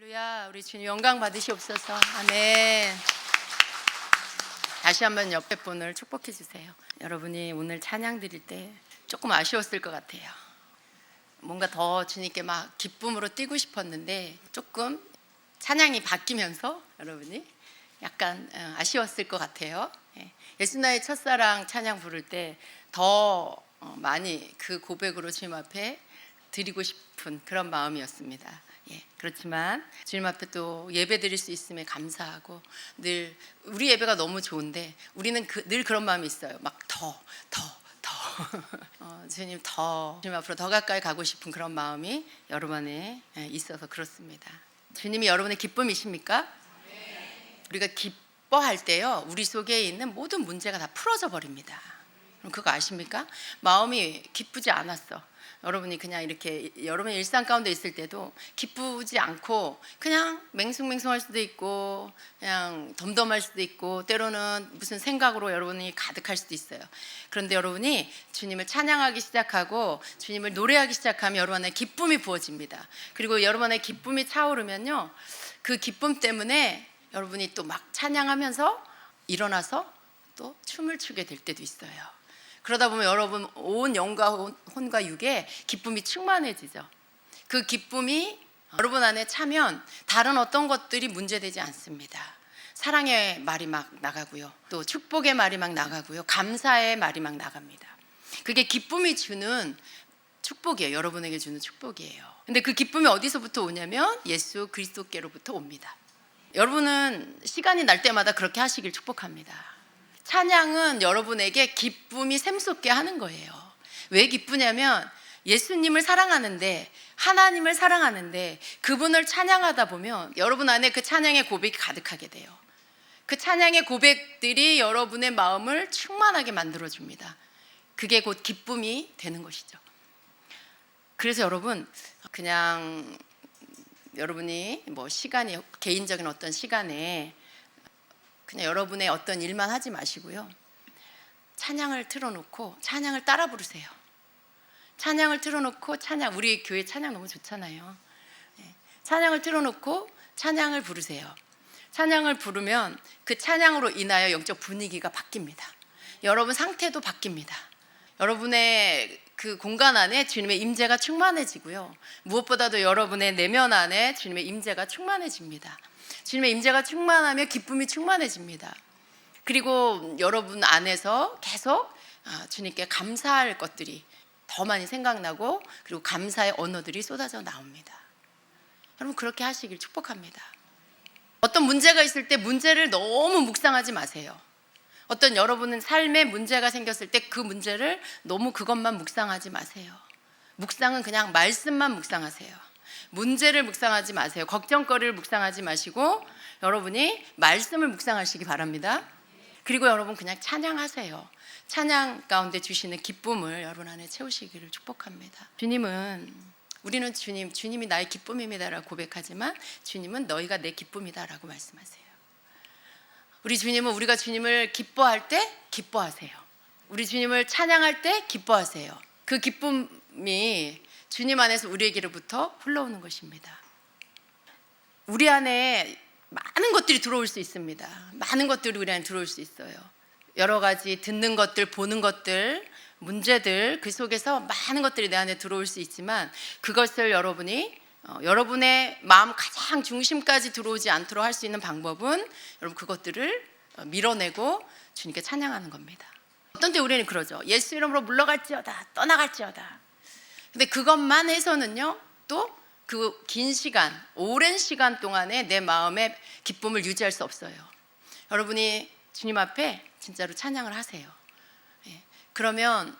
할렐루야. 우리 주님 영광 받으시옵소서. 아멘. 다시 한번 옆에 분을 축복해 주세요. 여러분이 오늘 찬양 드릴 때 조금 아쉬웠을 것 같아요. 뭔가 더 주님께 막 기쁨으로 뛰고 싶었는데 조금 찬양이 바뀌면서 여러분이 약간 아쉬웠을 것 같아요. 예수 나의 첫사랑 찬양 부를 때 더 많이 그 고백으로 주님 앞에 드리고 싶은 그런 마음이었습니다. 그렇지만 주님 앞에 또 예배 드릴 수 있음에 감사하고, 늘 우리 예배가 너무 좋은데 우리는 늘 그런 마음이 있어요. 막 더 주님 앞으로 더 가까이 가고 싶은 그런 마음이 여러분 안에 있어서 그렇습니다. 주님이 여러분의 기쁨이십니까? 우리가 기뻐할 때요, 우리 속에 있는 모든 문제가 다 풀어져 버립니다. 그거 아십니까? 마음이 기쁘지 않았어, 여러분이 그냥 이렇게 여러분의 일상 가운데 있을 때도 기쁘지 않고 그냥 맹숭맹숭할 수도 있고 그냥 덤덤할 수도 있고 때로는 무슨 생각으로 여러분이 가득할 수도 있어요. 그런데 여러분이 주님을 찬양하기 시작하고 주님을 노래하기 시작하면 여러분 안에 기쁨이 부어집니다. 그리고 여러분 안에 기쁨이 차오르면요, 그 기쁨 때문에 여러분이 또 막 찬양하면서 일어나서 또 춤을 추게 될 때도 있어요. 그러다 보면 여러분 온 영과 혼과 육에 기쁨이 충만해지죠. 그 기쁨이 여러분 안에 차면 다른 어떤 것들이 문제되지 않습니다. 사랑의 말이 막 나가고요, 또 축복의 말이 막 나가고요, 감사의 말이 막 나갑니다. 그게 기쁨이 주는 축복이에요. 여러분에게 주는 축복이에요. 근데 그 기쁨이 어디서부터 오냐면 예수 그리스도께로부터 옵니다. 여러분은 시간이 날 때마다 그렇게 하시길 축복합니다. 찬양은 여러분에게 기쁨이 샘솟게 하는 거예요. 왜 기쁘냐면 예수님을 사랑하는데, 하나님을 사랑하는데 그분을 찬양하다 보면 여러분 안에 그 찬양의 고백이 가득하게 돼요. 그 찬양의 고백들이 여러분의 마음을 충만하게 만들어줍니다. 그게 곧 기쁨이 되는 것이죠. 그래서 여러분, 그냥 여러분이 뭐 시간이 개인적인 어떤 시간에 그냥 여러분의 어떤 일만 하지 마시고요, 찬양을 틀어놓고 찬양을 따라 부르세요. 찬양을 틀어놓고 우리 교회 찬양 너무 좋잖아요. 찬양을 틀어놓고 찬양을 부르세요. 찬양을 부르면 그 찬양으로 인하여 영적 분위기가 바뀝니다. 여러분 상태도 바뀝니다. 여러분의 그 공간 안에 주님의 임재가 충만해지고요, 무엇보다도 여러분의 내면 안에 주님의 임재가 충만해집니다. 주님의 임재가 충만하며 기쁨이 충만해집니다. 그리고 여러분 안에서 계속 주님께 감사할 것들이 더 많이 생각나고, 그리고 감사의 언어들이 쏟아져 나옵니다. 여러분 그렇게 하시길 축복합니다. 어떤 문제가 있을 때 문제를 너무 묵상하지 마세요. 어떤 여러분은 삶에 문제가 생겼을 때 그 문제를 너무 그것만 묵상하지 마세요. 묵상은 그냥 말씀만 묵상하세요. 문제를 묵상하지 마세요. 걱정거리를 묵상하지 마시고 여러분이 말씀을 묵상하시기 바랍니다. 그리고 여러분 그냥 찬양하세요. 찬양 가운데 주시는 기쁨을 여러분 안에 채우시기를 축복합니다. 우리는 주님이 나의 기쁨입니다라고 고백하지만 주님은 너희가 내 기쁨이다라고 말씀하세요. 우리 주님은 우리가 주님을 기뻐할 때 기뻐하세요. 우리 주님을 찬양할 때 기뻐하세요. 그 기쁨이 주님 안에서 우리에게로부터 흘러오는 것입니다. 우리 안에 많은 것들이 들어올 수 있습니다. 많은 것들이 우리 안에 들어올 수 있어요. 여러 가지 듣는 것들, 보는 것들, 문제들, 그 속에서 많은 것들이 내 안에 들어올 수 있지만 그것을 여러분의 마음 가장 중심까지 들어오지 않도록 할 수 있는 방법은 여러분 그것들을 밀어내고 주님께 찬양하는 겁니다. 어떤 때 우리는 그러죠. 예수 이름으로 물러갈지어다, 떠나갈지어다. 근데 그것만 해서는요, 또 그 긴 시간, 오랜 시간 동안에 내 마음의 기쁨을 유지할 수 없어요. 여러분이 주님 앞에 진짜로 찬양을 하세요. 그러면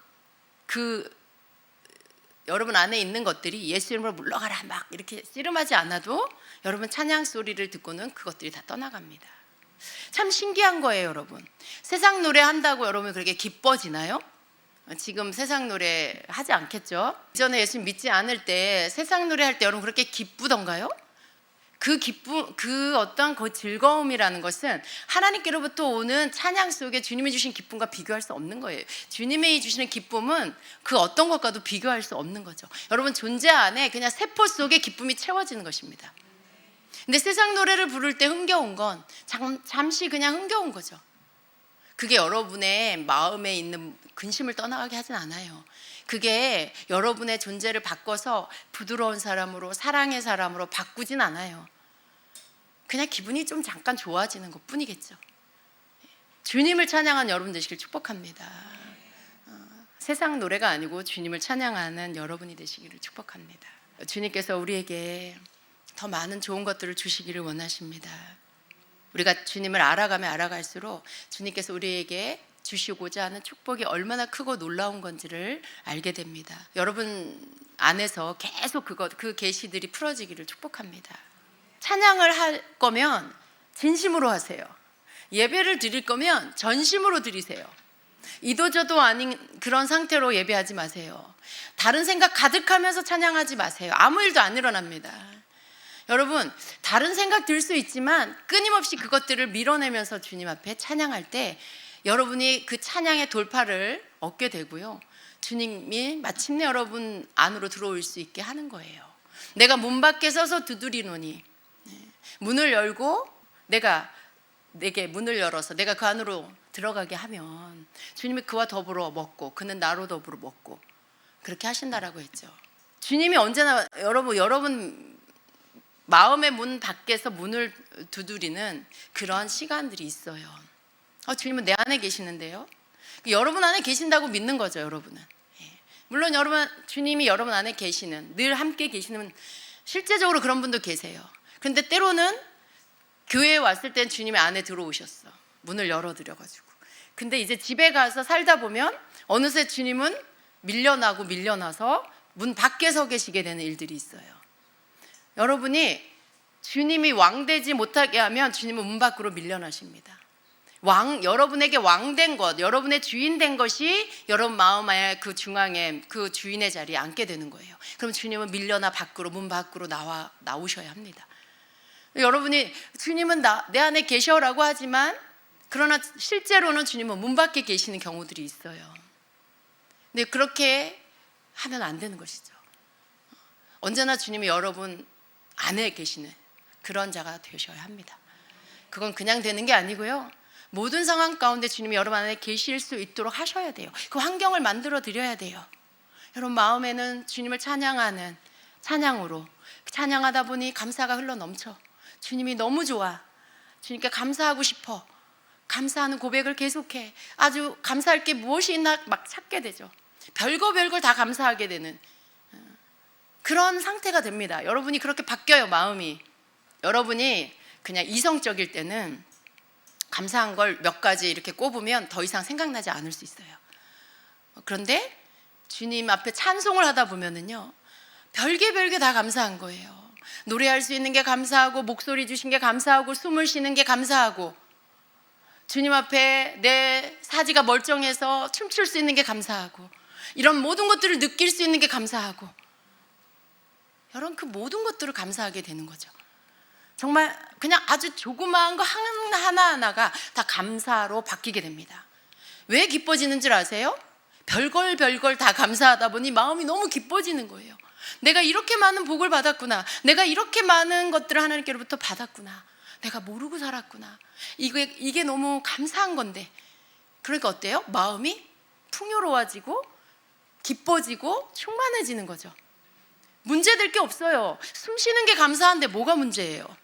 여러분 안에 있는 것들이 예수 이름으로 물러가라 막 이렇게 씨름하지 않아도 여러분 찬양 소리를 듣고는 그것들이 다 떠나갑니다. 참 신기한 거예요. 여러분, 세상 노래 한다고 여러분 그렇게 기뻐지나요? 지금 세상 노래 하지 않겠죠? 이전에 예수 믿지 않을 때 세상 노래 할 때 여러분 그렇게 기쁘던가요? 그 기쁨, 그 어떤 그 즐거움이라는 것은 하나님께로부터 오는 찬양 속에 주님이 주신 기쁨과 비교할 수 없는 거예요. 주님이 주시는 기쁨은 그 어떤 것과도 비교할 수 없는 거죠. 여러분 존재 안에 그냥 세포 속에 기쁨이 채워지는 것입니다. 근데 세상 노래를 부를 때 흥겨운 건 잠시 그냥 흥겨운 거죠. 그게 여러분의 마음에 있는 근심을 떠나가게 하진 않아요. 그게 여러분의 존재를 바꿔서 부드러운 사람으로, 사랑의 사람으로 바꾸진 않아요. 그냥 기분이 좀 잠깐 좋아지는 것 뿐이겠죠. 주님을 찬양하는 여러분 되시길 축복합니다. 세상 노래가 아니고 주님을 찬양하는 여러분이 되시기를 축복합니다. 주님께서 우리에게 더 많은 좋은 것들을 주시기를 원하십니다. 우리가 주님을 알아가면 알아갈수록 주님께서 우리에게 주시고자 하는 축복이 얼마나 크고 놀라운 건지를 알게 됩니다. 여러분 안에서 계속 그 계시들이 풀어지기를 축복합니다. 찬양을 할 거면 진심으로 하세요. 예배를 드릴 거면 전심으로 드리세요. 이도저도 아닌 그런 상태로 예배하지 마세요. 다른 생각 가득하면서 찬양하지 마세요. 아무 일도 안 일어납니다. 여러분, 다른 생각 들 수 있지만 끊임없이 그것들을 밀어내면서 주님 앞에 찬양할 때 여러분이 그 찬양의 돌파를 얻게 되고요. 주님이 마침내 여러분 안으로 들어올 수 있게 하는 거예요. 내가 문 밖에 서서 두드리노니, 문을 열고 내게 문을 열어서 내가 그 안으로 들어가게 하면 주님이 그와 더불어 먹고 그는 나로 더불어 먹고 그렇게 하신다라고 했죠. 주님이 언제나 여러분 마음의 문 밖에서 문을 두드리는 그런 시간들이 있어요. 주님은 내 안에 계시는데요. 여러분 안에 계신다고 믿는 거죠, 여러분은. 물론 주님이 여러분 안에 계시는, 늘 함께 계시는, 실제적으로 그런 분도 계세요. 그런데 때로는 교회에 왔을 땐 주님이 안에 들어오셨어. 문을 열어드려가지고. 근데 이제 집에 가서 살다 보면 어느새 주님은 밀려나서 문 밖에 서 계시게 되는 일들이 있어요. 여러분이 주님이 왕되지 못하게 하면 주님은 문 밖으로 밀려나십니다. 여러분에게 왕된 것, 여러분의 주인된 것이 여러분 마음의 그 중앙에 그 주인의 자리에 앉게 되는 거예요. 그럼 주님은 문 밖으로 나오셔야 합니다. 여러분이 주님은 내 안에 계셔라고 하지만 그러나 실제로는 주님은 문 밖에 계시는 경우들이 있어요. 근데 그렇게 하면 안 되는 것이죠. 언제나 주님이 여러분 안에 계시는 그런 자가 되셔야 합니다. 그건 그냥 되는 게 아니고요. 모든 상황 가운데 주님이 여러분 안에 계실 수 있도록 하셔야 돼요. 그 환경을 만들어 드려야 돼요. 여러분 마음에는 주님을 찬양하는 찬양으로 찬양하다 보니 감사가 흘러 넘쳐. 주님이 너무 좋아. 주님께 감사하고 싶어. 감사하는 고백을 계속해. 아주 감사할 게 무엇이 있나 막 찾게 되죠. 별걸 다 감사하게 되는 그런 상태가 됩니다. 여러분이 그렇게 바뀌어요, 마음이. 여러분이 그냥 이성적일 때는 감사한 걸 몇 가지 이렇게 꼽으면 더 이상 생각나지 않을 수 있어요. 그런데 주님 앞에 찬송을 하다 보면은요, 별게 다 감사한 거예요. 노래할 수 있는 게 감사하고, 목소리 주신 게 감사하고, 숨을 쉬는 게 감사하고, 주님 앞에 내 사지가 멀쩡해서 춤출 수 있는 게 감사하고, 이런 모든 것들을 느낄 수 있는 게 감사하고, 여러분 그 모든 것들을 감사하게 되는 거죠. 정말 그냥 아주 조그마한 거 하나하나가 다 감사로 바뀌게 됩니다. 왜 기뻐지는 줄 아세요? 별걸 다 감사하다 보니 마음이 너무 기뻐지는 거예요. 내가 이렇게 많은 복을 받았구나. 내가 이렇게 많은 것들을 하나님께로부터 받았구나. 내가 모르고 살았구나. 이게 너무 감사한 건데. 그러니까 어때요? 마음이 풍요로워지고 기뻐지고 충만해지는 거죠. 문제될 게 없어요. 숨 쉬는 게 감사한데 뭐가 문제예요?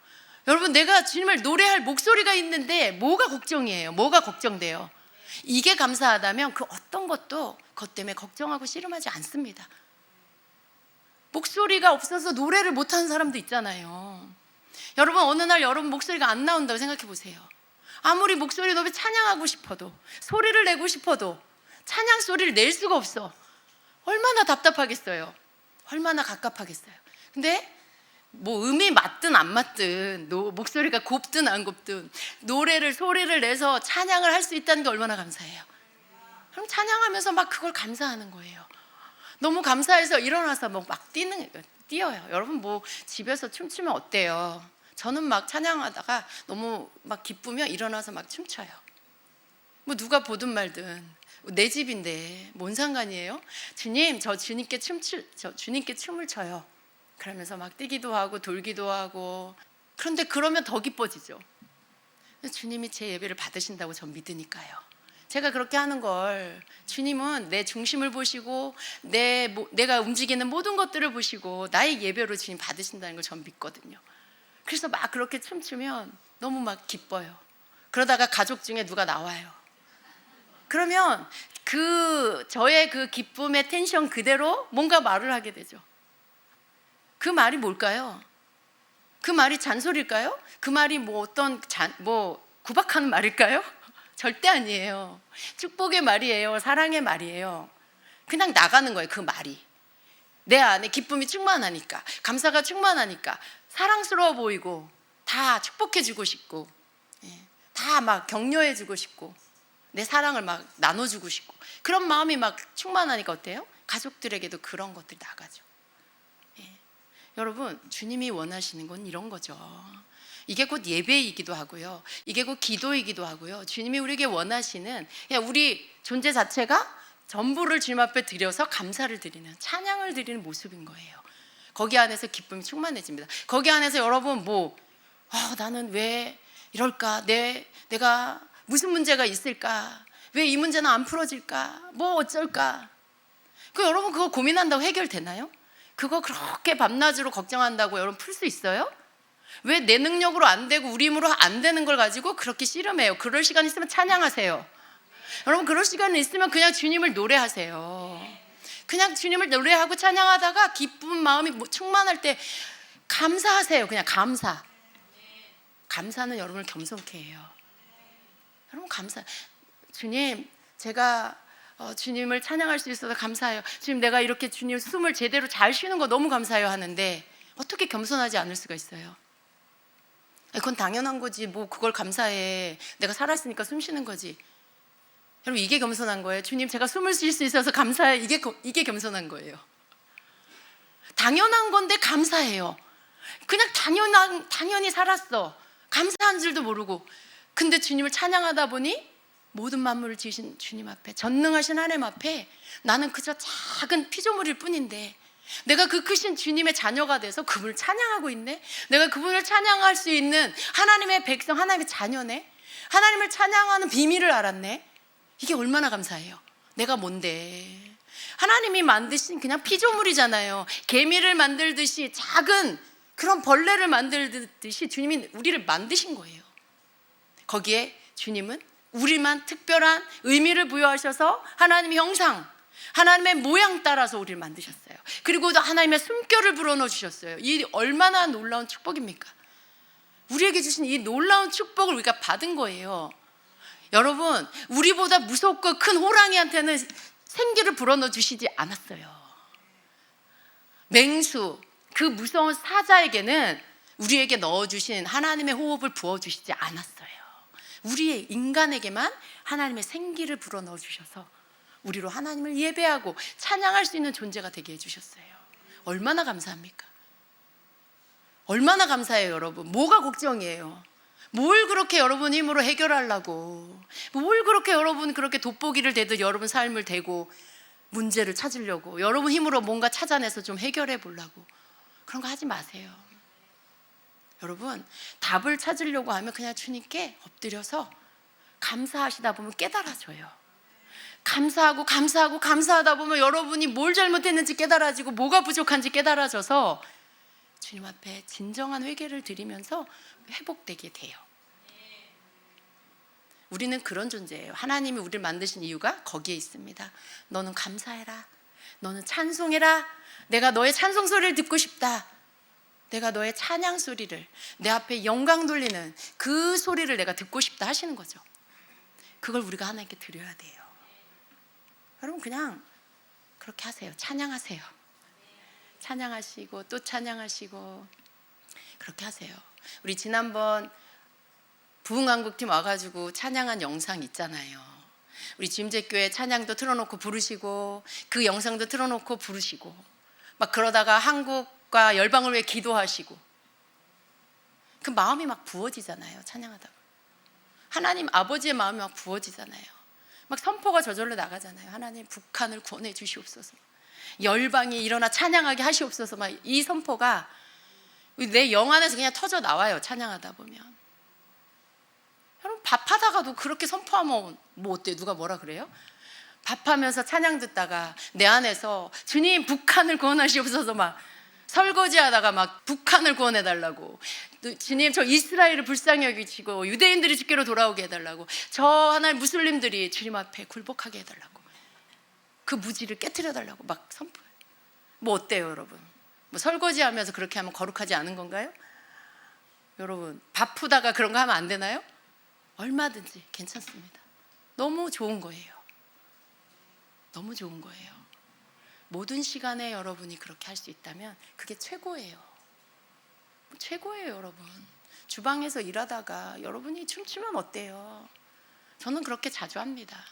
여러분, 내가 주님을 노래할 목소리가 있는데 뭐가 걱정이에요? 뭐가 걱정돼요? 이게 감사하다면 그 어떤 것도 그것 때문에 걱정하고 씨름하지 않습니다. 목소리가 없어서 노래를 못하는 사람도 있잖아요. 여러분, 어느 날 여러분 목소리가 안 나온다고 생각해 보세요. 아무리 목소리 높여 찬양하고 싶어도, 소리를 내고 싶어도 찬양 소리를 낼 수가 없어. 얼마나 답답하겠어요. 얼마나 갑갑하겠어요. 근데 뭐 음이 맞든 안 맞든, 목소리가 곱든 안 곱든 소리를 내서 찬양을 할 수 있다는 게 얼마나 감사해요. 그럼 찬양하면서 막 그걸 감사하는 거예요. 너무 감사해서 일어나서 막 뛰어요. 여러분 뭐 집에서 춤추면 어때요? 저는 막 찬양하다가 너무 막 기쁘면 일어나서 막 춤춰요. 뭐 누가 보든 말든 내 집인데 뭔 상관이에요? 주님, 저 주님께 춤을 춰요. 그러면서 막 뛰기도 하고 돌기도 하고, 그런데 그러면 더 기뻐지죠. 주님이 제 예배를 받으신다고 전 믿으니까요. 제가 그렇게 하는 걸 주님은 내 중심을 보시고 내가 움직이는 모든 것들을 보시고 나의 예배로 주님 받으신다는 걸 전 믿거든요. 그래서 막 그렇게 춤추면 너무 막 기뻐요. 그러다가 가족 중에 누가 나와요. 그러면 저의 그 기쁨의 텐션 그대로 뭔가 말을 하게 되죠. 그 말이 뭘까요? 그 말이 잔소리일까요? 그 말이 구박하는 말일까요? 절대 아니에요. 축복의 말이에요. 사랑의 말이에요. 그냥 나가는 거예요. 그 말이 내 안에 기쁨이 충만하니까, 감사가 충만하니까 사랑스러워 보이고 다 축복해주고 싶고, 다 막 격려해주고 싶고, 내 사랑을 막 나눠주고 싶고, 그런 마음이 막 충만하니까 어때요? 가족들에게도 그런 것들이 나가죠. 여러분, 주님이 원하시는 건 이런 거죠. 이게 곧 예배이기도 하고요, 이게 곧 기도이기도 하고요. 주님이 우리에게 원하시는, 우리 존재 자체가 전부를 주님 앞에 드려서 감사를 드리는, 찬양을 드리는 모습인 거예요. 거기 안에서 기쁨이 충만해집니다. 거기 안에서 여러분 나는 왜 이럴까? 내가 무슨 문제가 있을까? 왜 이 문제는 안 풀어질까? 어쩔까? 여러분 그거 고민한다고 해결되나요? 그거 그렇게 밤낮으로 걱정한다고 여러분 풀 수 있어요? 왜 내 능력으로 안 되고 우리 힘으로 안 되는 걸 가지고 그렇게 씨름해요? 그럴 시간 있으면 찬양하세요. 여러분 그럴 시간 있으면 그냥 주님을 노래하세요. 그냥 주님을 노래하고 찬양하다가 기쁜 마음이 충만할 때 감사하세요. 그냥 감사는 여러분을 겸손케 해요. 여러분 주님, 제가 주님을 찬양할 수 있어서 감사해요. 주님, 내가 이렇게 주님 숨을 제대로 잘 쉬는 거 너무 감사해요 하는데 어떻게 겸손하지 않을 수가 있어요? 그건 당연한 거지. 그걸 감사해. 내가 살았으니까 숨 쉬는 거지. 여러분 이게 겸손한 거예요. 주님, 제가 숨을 쉴 수 있어서 감사해. 이게 겸손한 거예요. 당연한 건데 감사해요. 그냥 당연히 살았어. 감사한 줄도 모르고. 근데 주님을 찬양하다 보니 모든 만물을 지으신 주님 앞에, 전능하신 하나님 앞에 나는 그저 작은 피조물일 뿐인데 내가 그 크신 주님의 자녀가 돼서 그분을 찬양하고 있네. 내가 그분을 찬양할 수 있는 하나님의 백성, 하나님의 자녀네. 하나님을 찬양하는 비밀을 알았네. 이게 얼마나 감사해요. 내가 뭔데? 하나님이 만드신 그냥 피조물이잖아요. 개미를 만들듯이, 작은 그런 벌레를 만들듯이 주님이 우리를 만드신 거예요. 거기에 주님은 우리만 특별한 의미를 부여하셔서 하나님의 형상, 하나님의 모양 따라서 우리를 만드셨어요. 그리고 하나님의 숨결을 불어넣어 주셨어요. 이 얼마나 놀라운 축복입니까? 우리에게 주신 이 놀라운 축복을 우리가 받은 거예요. 여러분, 우리보다 무섭고 큰 호랑이한테는 생기를 불어넣어 주시지 않았어요. 맹수, 그 무서운 사자에게는 우리에게 넣어주신 하나님의 호흡을 부어주시지 않았어요. 우리의 인간에게만 하나님의 생기를 불어넣어 주셔서 우리로 하나님을 예배하고 찬양할 수 있는 존재가 되게 해주셨어요. 얼마나 감사합니까? 얼마나 감사해요. 여러분 뭐가 걱정이에요? 뭘 그렇게 여러분 힘으로 해결하려고, 뭘 그렇게 여러분 그렇게 돋보기를 대듯 여러분 삶을 대고 문제를 찾으려고, 여러분 힘으로 뭔가 찾아내서 좀 해결해 보려고, 그런 거 하지 마세요. 여러분 답을 찾으려고 하면 그냥 주님께 엎드려서 감사하시다 보면 깨달아져요. 감사하다 보면 여러분이 뭘 잘못했는지 깨달아지고 뭐가 부족한지 깨달아져서 주님 앞에 진정한 회개를 드리면서 회복되게 돼요. 우리는 그런 존재예요. 하나님이 우리를 만드신 이유가 거기에 있습니다. 너는 감사해라. 너는 찬송해라. 내가 너의 찬송 소리를 듣고 싶다. 내가 너의 찬양 소리를, 내 앞에 영광 돌리는 그 소리를 내가 듣고 싶다 하시는 거죠. 그걸 우리가 하나님께 드려야 돼요. 여러분 그냥 그렇게 하세요. 찬양하세요. 찬양하시고 또 찬양하시고 그렇게 하세요. 우리 지난번 부흥한국팀 와가지고 찬양한 영상 있잖아요. 우리 지임제교회 찬양도 틀어놓고 부르시고 그 영상도 틀어놓고 부르시고 막 그러다가 한국과 열방을 위해 기도하시고 그 마음이 막 부어지잖아요. 찬양하다가 하나님 아버지의 마음이 막 부어지잖아요. 막 선포가 저절로 나가잖아요. 하나님 북한을 구원해 주시옵소서, 열방이 일어나 찬양하게 하시옵소서. 막 이 선포가 내 영 안에서 그냥 터져 나와요. 찬양하다 보면. 여러분 밥하다가도 그렇게 선포하면 뭐 어때요? 누가 뭐라 그래요? 밥하면서 찬양 듣다가 내 안에서 주님 북한을 구원하시옵소서 막 설거지하다가 막 북한을 구원해달라고, 주님 저 이스라엘을 불쌍히 여기시고 유대인들이 주께로 돌아오게 해달라고, 저 하나님 무슬림들이 주님 앞에 굴복하게 해달라고, 그 무지를 깨트려달라고 막 선포해요. 뭐 어때요 여러분? 뭐 설거지하면서 그렇게 하면 거룩하지 않은 건가요? 여러분 바쁘다가 그런 거 하면 안 되나요? 얼마든지 괜찮습니다. 너무 좋은 거예요. 너무 좋은 거예요. 모든 시간에 여러분이 그렇게 할 수 있다면 그게 최고예요. 최고예요 여러분. 주방에서 일하다가 여러분이 춤추면 어때요? 저는 그렇게 자주 합니다.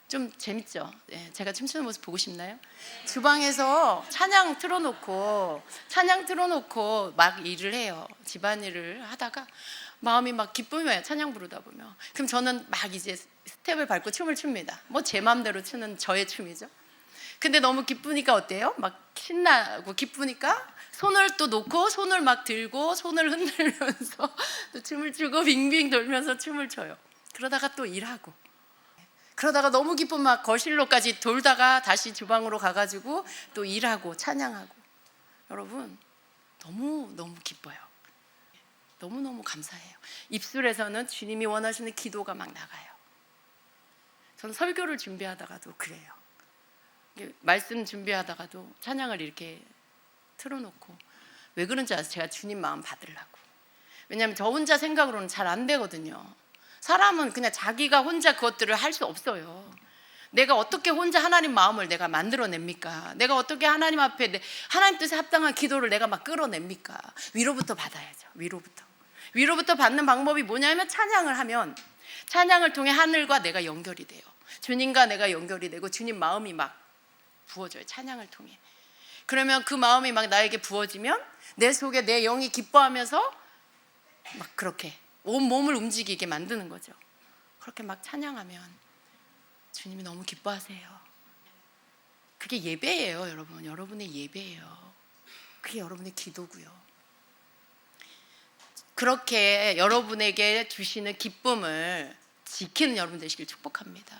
좀 재밌죠? 네, 제가 춤추는 모습 보고 싶나요? 주방에서 찬양 틀어놓고 막 일을 해요. 집안일을 하다가 마음이 막 기쁨이 와요. 찬양 부르다 보면. 그럼 저는 막 이제 스텝을 밟고 춤을 춥니다. 뭐 제 마음대로 추는 저의 춤이죠. 근데 너무 기쁘니까 어때요? 막 신나고 기쁘니까 손을 또 놓고 손을 막 들고 손을 흔들면서 또 춤을 추고 빙빙 돌면서 춤을 춰요. 그러다가 또 일하고, 그러다가 너무 기쁘면 막 거실로까지 돌다가 다시 주방으로 가가지고 또 일하고 찬양하고. 여러분 너무 기뻐요. 너무너무 감사해요. 입술에서는 주님이 원하시는 기도가 막 나가요. 저는 설교를 준비하다가도 그래요. 말씀 준비하다가도 찬양을 이렇게 틀어놓고, 왜 그런지 아세요? 제가 주님 마음 받으려고. 왜냐하면 저 혼자 생각으로는 잘 안 되거든요. 사람은 그냥 자기가 혼자 그것들을 할 수 없어요. 내가 어떻게 혼자 하나님 마음을 내가 만들어냅니까? 내가 어떻게 하나님 앞에 하나님 뜻에 합당한 기도를 내가 막 끌어냅니까? 위로부터 받아야죠. 위로부터 받는 방법이 뭐냐면 찬양을 하면, 찬양을 통해 하늘과 내가 연결이 돼요. 주님과 내가 연결이 되고 주님 마음이 막 부어져요. 찬양을 통해. 그러면 그 마음이 막 나에게 부어지면 내 속에 내 영이 기뻐하면서 막 그렇게 온 몸을 움직이게 만드는 거죠. 그렇게 막 찬양하면 주님이 너무 기뻐하세요. 그게 예배예요 여러분. 여러분의 예배예요. 그게 여러분의 기도고요. 그렇게 여러분에게 주시는 기쁨을 지키는 여러분 되시길 축복합니다.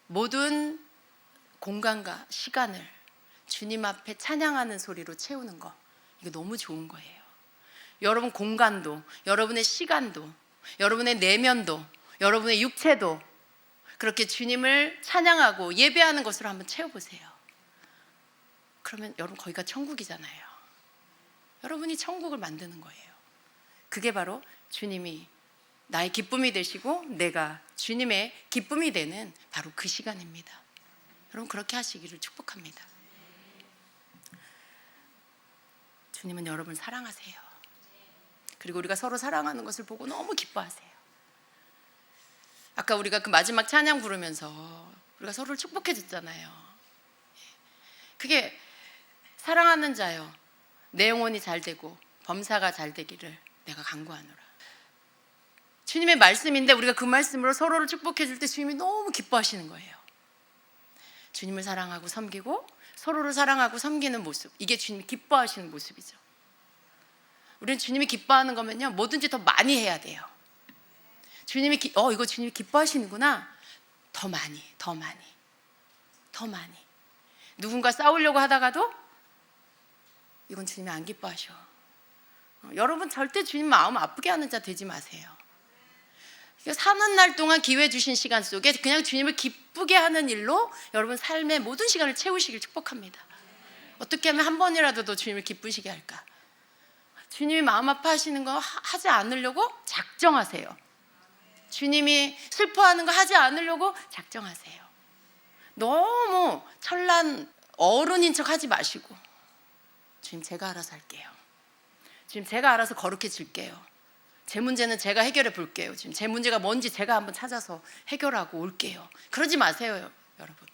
모든 공간과 시간을 주님 앞에 찬양하는 소리로 채우는 거, 이거 너무 좋은 거예요. 여러분 공간도, 여러분의 시간도, 여러분의 내면도, 여러분의 육체도 그렇게 주님을 찬양하고 예배하는 것으로 한번 채워보세요. 그러면 여러분 거기가 천국이잖아요. 여러분이 천국을 만드는 거예요. 그게 바로 주님이 나의 기쁨이 되시고 내가 주님의 기쁨이 되는 바로 그 시간입니다. 여러분 그렇게 하시기를 축복합니다. 주님은 여러분을 사랑하세요. 그리고 우리가 서로 사랑하는 것을 보고 너무 기뻐하세요. 아까 우리가 그 마지막 찬양 부르면서 우리가 서로를 축복해 줬잖아요. 그게 사랑하는 자여 내 영혼이 잘 되고 범사가 잘 되기를 내가 간구하노라. 주님의 말씀인데 우리가 그 말씀으로 서로를 축복해 줄 때 주님이 너무 기뻐하시는 거예요. 주님을 사랑하고 섬기고 서로를 사랑하고 섬기는 모습, 이게 주님이 기뻐하시는 모습이죠. 우리는 주님이 기뻐하는 거면요 뭐든지 더 많이 해야 돼요. 주님이 이거 주님이 기뻐하시는구나. 더 많이. 누군가 싸우려고 하다가도 이건 주님이 안 기뻐하셔. 여러분 절대 주님 마음 아프게 하는 자 되지 마세요. 사는 날 동안 기회 주신 시간 속에 그냥 주님을 기쁘게 하는 일로 여러분 삶의 모든 시간을 채우시길 축복합니다. 어떻게 하면 한 번이라도 더 주님을 기쁘시게 할까? 주님이 마음 아파하시는 거 하지 않으려고 작정하세요. 주님이 슬퍼하는 거 하지 않으려고 작정하세요. 너무 철난 어른인 척 하지 마시고, 주님 제가 알아서 할게요. 주님 제가 알아서 거룩해질게요. 제 문제는 제가 해결해 볼게요. 지금 제 문제가 뭔지 제가 한번 찾아서 해결하고 올게요. 그러지 마세요 여러분.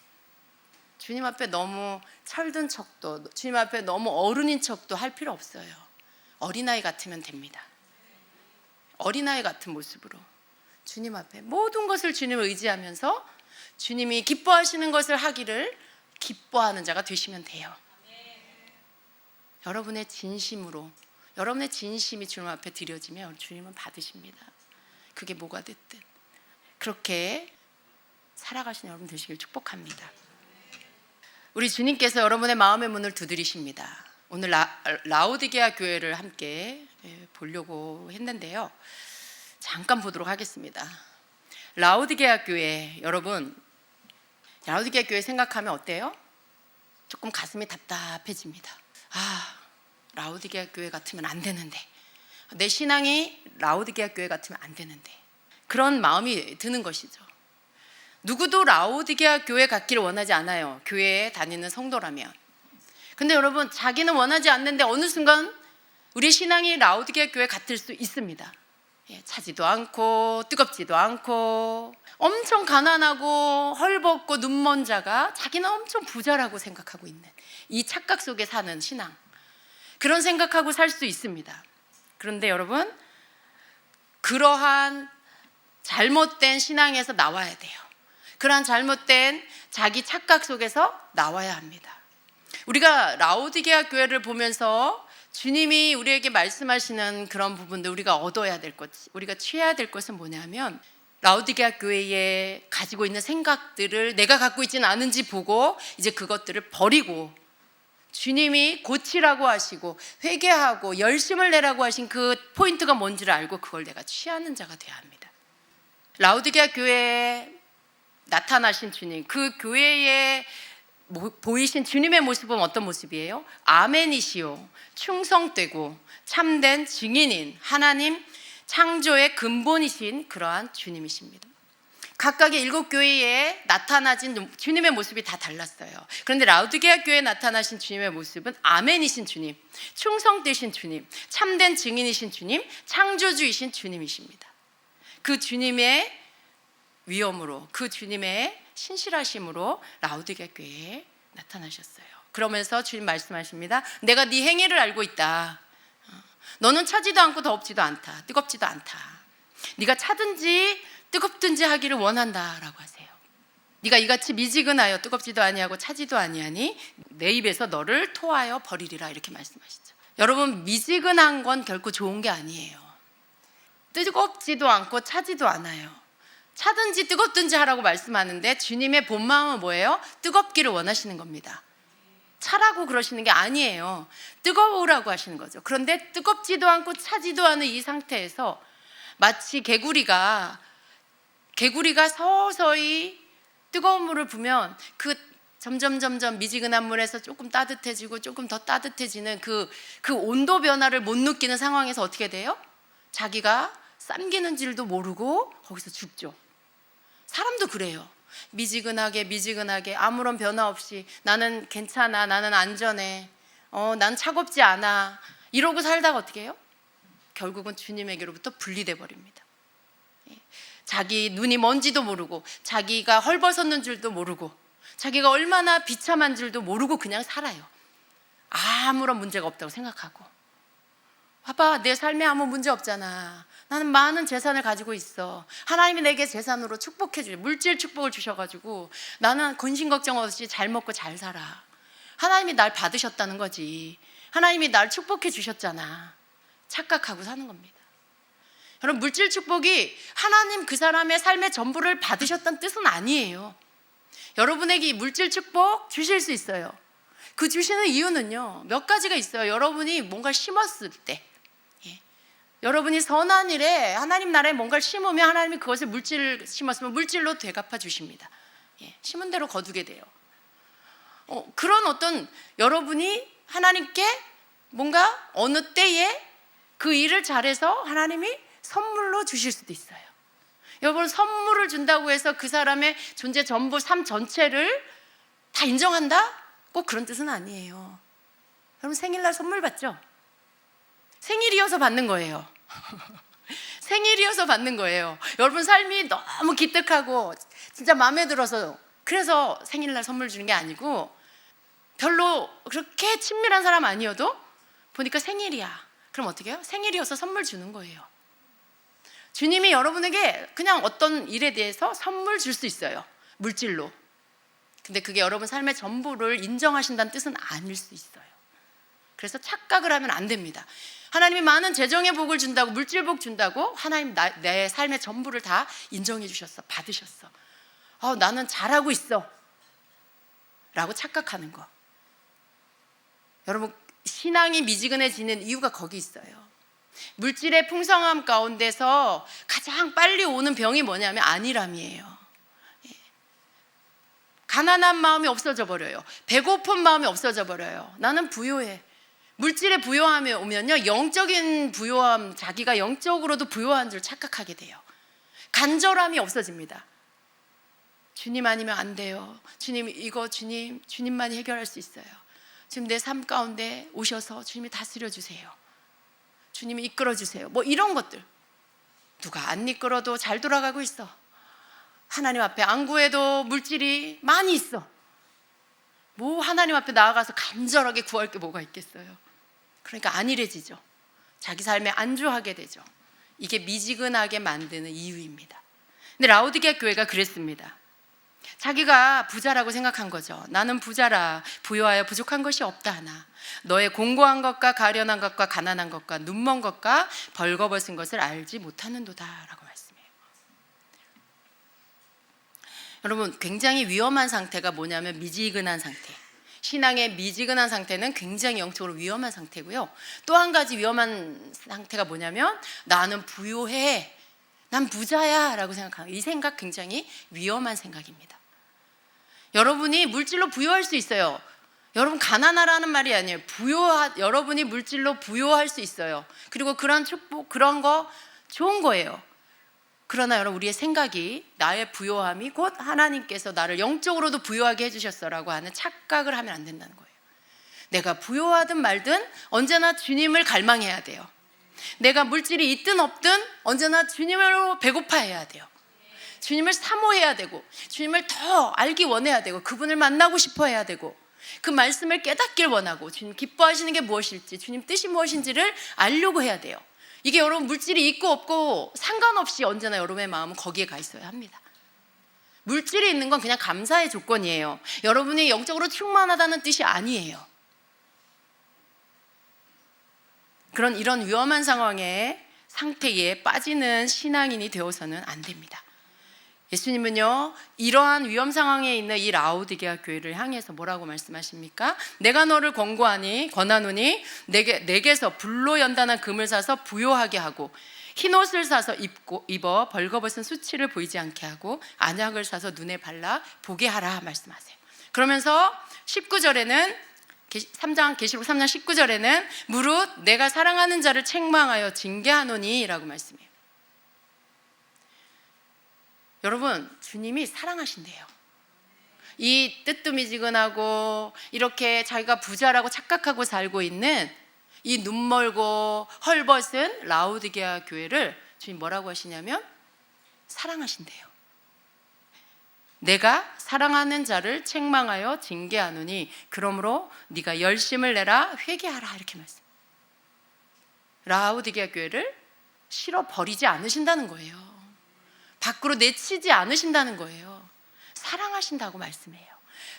주님 앞에 너무 철든 척도, 주님 앞에 너무 어른인 척도 할 필요 없어요. 어린아이 같으면 됩니다. 어린아이 같은 모습으로 주님 앞에 모든 것을 주님을 의지하면서 주님이 기뻐하시는 것을 하기를 기뻐하는 자가 되시면 돼요. 여러분의 진심으로, 여러분의 진심이 주님 앞에 드려지면 주님은 받으십니다. 그게 뭐가 됐든. 그렇게 살아가신 여러분 되시길 축복합니다. 우리 주님께서 여러분의 마음의 문을 두드리십니다. 오늘 라오디게아 교회를 함께 보려고 했는데요. 잠깐 보도록 하겠습니다. 라오디게아 교회, 여러분, 라오디게아 교회 생각하면 어때요? 조금 가슴이 답답해집니다. 라오디게아 교회 같으면 안 되는데, 내 신앙이 라오디게아 교회 같으면 안 되는데, 그런 마음이 드는 것이죠. 누구도 라오디게아 교회 같기를 원하지 않아요. 교회에 다니는 성도라면. 근데 여러분, 자기는 원하지 않는데 어느 순간 우리 신앙이 라오디게아 교회 같을 수 있습니다. 차지도 않고 뜨겁지도 않고 엄청 가난하고 헐벗고 눈먼 자가 자기는 엄청 부자라고 생각하고 있는 이 착각 속에 사는 신앙, 그런 생각하고 살 수 있습니다. 그런데 여러분, 그러한 잘못된 신앙에서 나와야 돼요. 그러한 잘못된 자기 착각 속에서 나와야 합니다. 우리가 라오디게아 교회를 보면서 주님이 우리에게 말씀하시는 그런 부분들, 우리가 얻어야 될 것, 우리가 취해야 될 것은 뭐냐면, 라오디게아 교회에 가지고 있는 생각들을 내가 갖고 있지는 않은지 보고 이제 그것들을 버리고 주님이 고치라고 하시고 회개하고 열심을 내라고 하신 그 포인트가 뭔지를 알고 그걸 내가 취하는 자가 되어야 합니다. 라오디게아 교회에 나타나신 주님, 그 교회에 보이신 주님의 모습은 어떤 모습이에요? 아멘이시요, 충성되고 참된 증인인 하나님 창조의 근본이신 그러한 주님이십니다. 각각의 7교회에 나타나진 주님의 모습이 다 달랐어요. 그런데 라오디게아 교회에 나타나신 주님의 모습은 아멘이신 주님, 충성되신 주님, 참된 증인이신 주님, 창조주이신 주님이십니다. 그 주님의 위엄으로, 그 주님의 신실하심으로 라오디게아 교회에 나타나셨어요. 그러면서 주님 말씀하십니다. 내가 네 행위를 알고 있다. 너는 차지도 않고 덥지도 않다. 뜨겁지도 않다. 네가 차든지 뜨겁든지 하기를 원한다라고 하세요. 네가 이같이 미지근하여 뜨겁지도 아니하고 차지도 아니하니 내 입에서 너를 토하여 버리리라, 이렇게 말씀하시죠. 여러분, 미지근한 건 결코 좋은 게 아니에요. 뜨겁지도 않고 차지도 않아요. 차든지 뜨겁든지 하라고 말씀하는데 주님의 본 마음은 뭐예요? 뜨겁기를 원하시는 겁니다. 차라고 그러시는 게 아니에요. 뜨거우라고 하시는 거죠. 그런데 뜨겁지도 않고 차지도 않은 이 상태에서 마치 개구리가 서서히 뜨거운 물을 부면 그 점점 미지근한 물에서 조금 따뜻해지고 조금 더 따뜻해지는 그 온도 변화를 못 느끼는 상황에서 어떻게 돼요? 자기가 삼키는 줄도 모르고 거기서 죽죠. 사람도 그래요. 미지근하게 아무런 변화 없이 나는 괜찮아, 나는 안전해, 난 차갑지 않아, 이러고 살다가 어떻게 해요? 결국은 주님에게로부터 분리돼 버립니다. 자기 눈이 뭔지도 모르고, 자기가 헐벗었는 줄도 모르고, 자기가 얼마나 비참한 줄도 모르고 그냥 살아요. 아무런 문제가 없다고 생각하고. 봐봐, 내 삶에 아무 문제 없잖아. 나는 많은 재산을 가지고 있어. 하나님이 내게 재산으로 축복해 주셔, 물질 축복을 주셔가지고 나는 근심 걱정 없이 잘 먹고 잘 살아. 하나님이 날 받으셨다는 거지. 하나님이 날 축복해 주셨잖아. 착각하고 사는 겁니다. 여러분, 물질 축복이 하나님 그 사람의 삶의 전부를 받으셨다는 뜻은 아니에요. 여러분에게 이 물질 축복 주실 수 있어요. 그 주시는 이유는요, 몇 가지가 있어요. 여러분이 뭔가 심었을 때, 여러분이 선한 일에 하나님 나라에 뭔가를 심으면 하나님이 그것을 물질을 심었으면 물질로 되갚아 주십니다. 심은 대로 거두게 돼요. 그런 어떤, 여러분이 하나님께 뭔가 어느 때에 그 일을 잘해서 하나님이 선물로 주실 수도 있어요. 여러분, 선물을 준다고 해서 그 사람의 존재 전부, 삶 전체를 다 인정한다? 꼭 그런 뜻은 아니에요. 여러분, 생일날 선물 받죠? 생일이어서 받는 거예요. 생일이어서 받는 거예요. 여러분 삶이 너무 기특하고 진짜 마음에 들어서 그래서 생일날 선물 주는 게 아니고, 별로 그렇게 친밀한 사람 아니어도 보니까 생일이야. 그럼 어떻게 해요? 생일이어서 선물 주는 거예요. 주님이 여러분에게 그냥 어떤 일에 대해서 선물 줄 수 있어요. 물질로. 근데 그게 여러분 삶의 전부를 인정하신다는 뜻은 아닐 수 있어요. 그래서 착각을 하면 안 됩니다. 하나님이 많은 재정의 복을 준다고, 물질복 준다고 하나님 내 삶의 전부를 다 인정해 주셨어, 받으셨어. 나는 잘하고 있어 라고 착각하는 거. 여러분, 신앙이 미지근해지는 이유가 거기 있어요. 물질의 풍성함 가운데서 가장 빨리 오는 병이 뭐냐면 안일함이에요. 가난한 마음이 없어져 버려요. 배고픈 마음이 없어져 버려요. 나는 부요해. 물질의 부요함이 오면요, 영적인 부요함, 자기가 영적으로도 부요한 줄 착각하게 돼요. 간절함이 없어집니다. 주님 아니면 안 돼요. 주님, 이거 주님만이 해결할 수 있어요. 지금 내 삶 가운데 오셔서 주님이 다스려 주세요. 주님이 이끌어 주세요. 뭐 이런 것들. 누가 안 이끌어도 잘 돌아가고 있어. 하나님 앞에 안 구해도 물질이 많이 있어. 뭐 하나님 앞에 나아가서 간절하게 구할 게 뭐가 있겠어요. 그러니까 안일해지죠. 자기 삶에 안주하게 되죠. 이게 미지근하게 만드는 이유입니다. 근데 라오디게아 교회가 그랬습니다. 자기가 부자라고 생각한 거죠. 나는 부자라, 부유하여 부족한 것이 없다 하나 너의 공고한 것과 가련한 것과 가난한 것과 눈먼 것과 벌거벗은 것을 알지 못하는도다 라고 말씀해요. 여러분, 굉장히 위험한 상태가 뭐냐면 미지근한 상태. 신앙의 미지근한 상태는 굉장히 영적으로 위험한 상태고요. 또 한 가지 위험한 상태가 뭐냐면 나는 부유해, 난 부자야 라고 생각하는, 이 생각 굉장히 위험한 생각입니다. 여러분이 물질로 부유할 수 있어요. 여러분, 가난하라는 말이 아니에요. 여러분이 물질로 부유할 수 있어요. 그리고 그런 축복, 그런 거 좋은 거예요. 그러나 여러분, 우리의 생각이 나의 부요함이 곧 하나님께서 나를 영적으로도 부요하게 해주셨어라고 하는 착각을 하면 안 된다는 거예요. 내가 부요하든 말든 언제나 주님을 갈망해야 돼요. 내가 물질이 있든 없든 언제나 주님으로 배고파해야 돼요. 주님을 사모해야 되고, 주님을 더 알기 원해야 되고, 그분을 만나고 싶어 해야 되고, 그 말씀을 깨닫길 원하고, 주님 기뻐하시는 게 무엇일지, 주님 뜻이 무엇인지를 알려고 해야 돼요. 이게 여러분, 물질이 있고 없고 상관없이 언제나 여러분의 마음은 거기에 가 있어야 합니다. 물질이 있는 건 그냥 감사의 조건이에요. 여러분이 영적으로 충만하다는 뜻이 아니에요. 이런 위험한 상태에 빠지는 신앙인이 되어서는 안 됩니다. 예수님은요, 이러한 위험 상황에 있는 이 라오디게아 교회를 향해서 뭐라고 말씀하십니까? 내가 너를 권하노니 내게서 불로 연단한 금을 사서 부요하게 하고, 흰옷을 사서 입어 벌거벗은 수치를 보이지 않게 하고, 안약을 사서 눈에 발라 보게 하라 말씀하세요. 그러면서 19절에는 계시록 3장 19절에는 무릇 내가 사랑하는 자를 책망하여 징계하노니 라고 말씀해요. 여러분, 주님이 사랑하신대요. 이 뜨뜻미지근하고 이렇게 자기가 부자라고 착각하고 살고 있는 이 눈멀고 헐벗은 라오디게아 교회를 주님 뭐라고 하시냐면 사랑하신대요. 내가 사랑하는 자를 책망하여 징계하노니 그러므로 네가 열심을 내라, 회개하라 이렇게 말씀. 라오디게아 교회를 실어버리지 않으신다는 거예요. 밖으로 내치지 않으신다는 거예요. 사랑하신다고 말씀해요.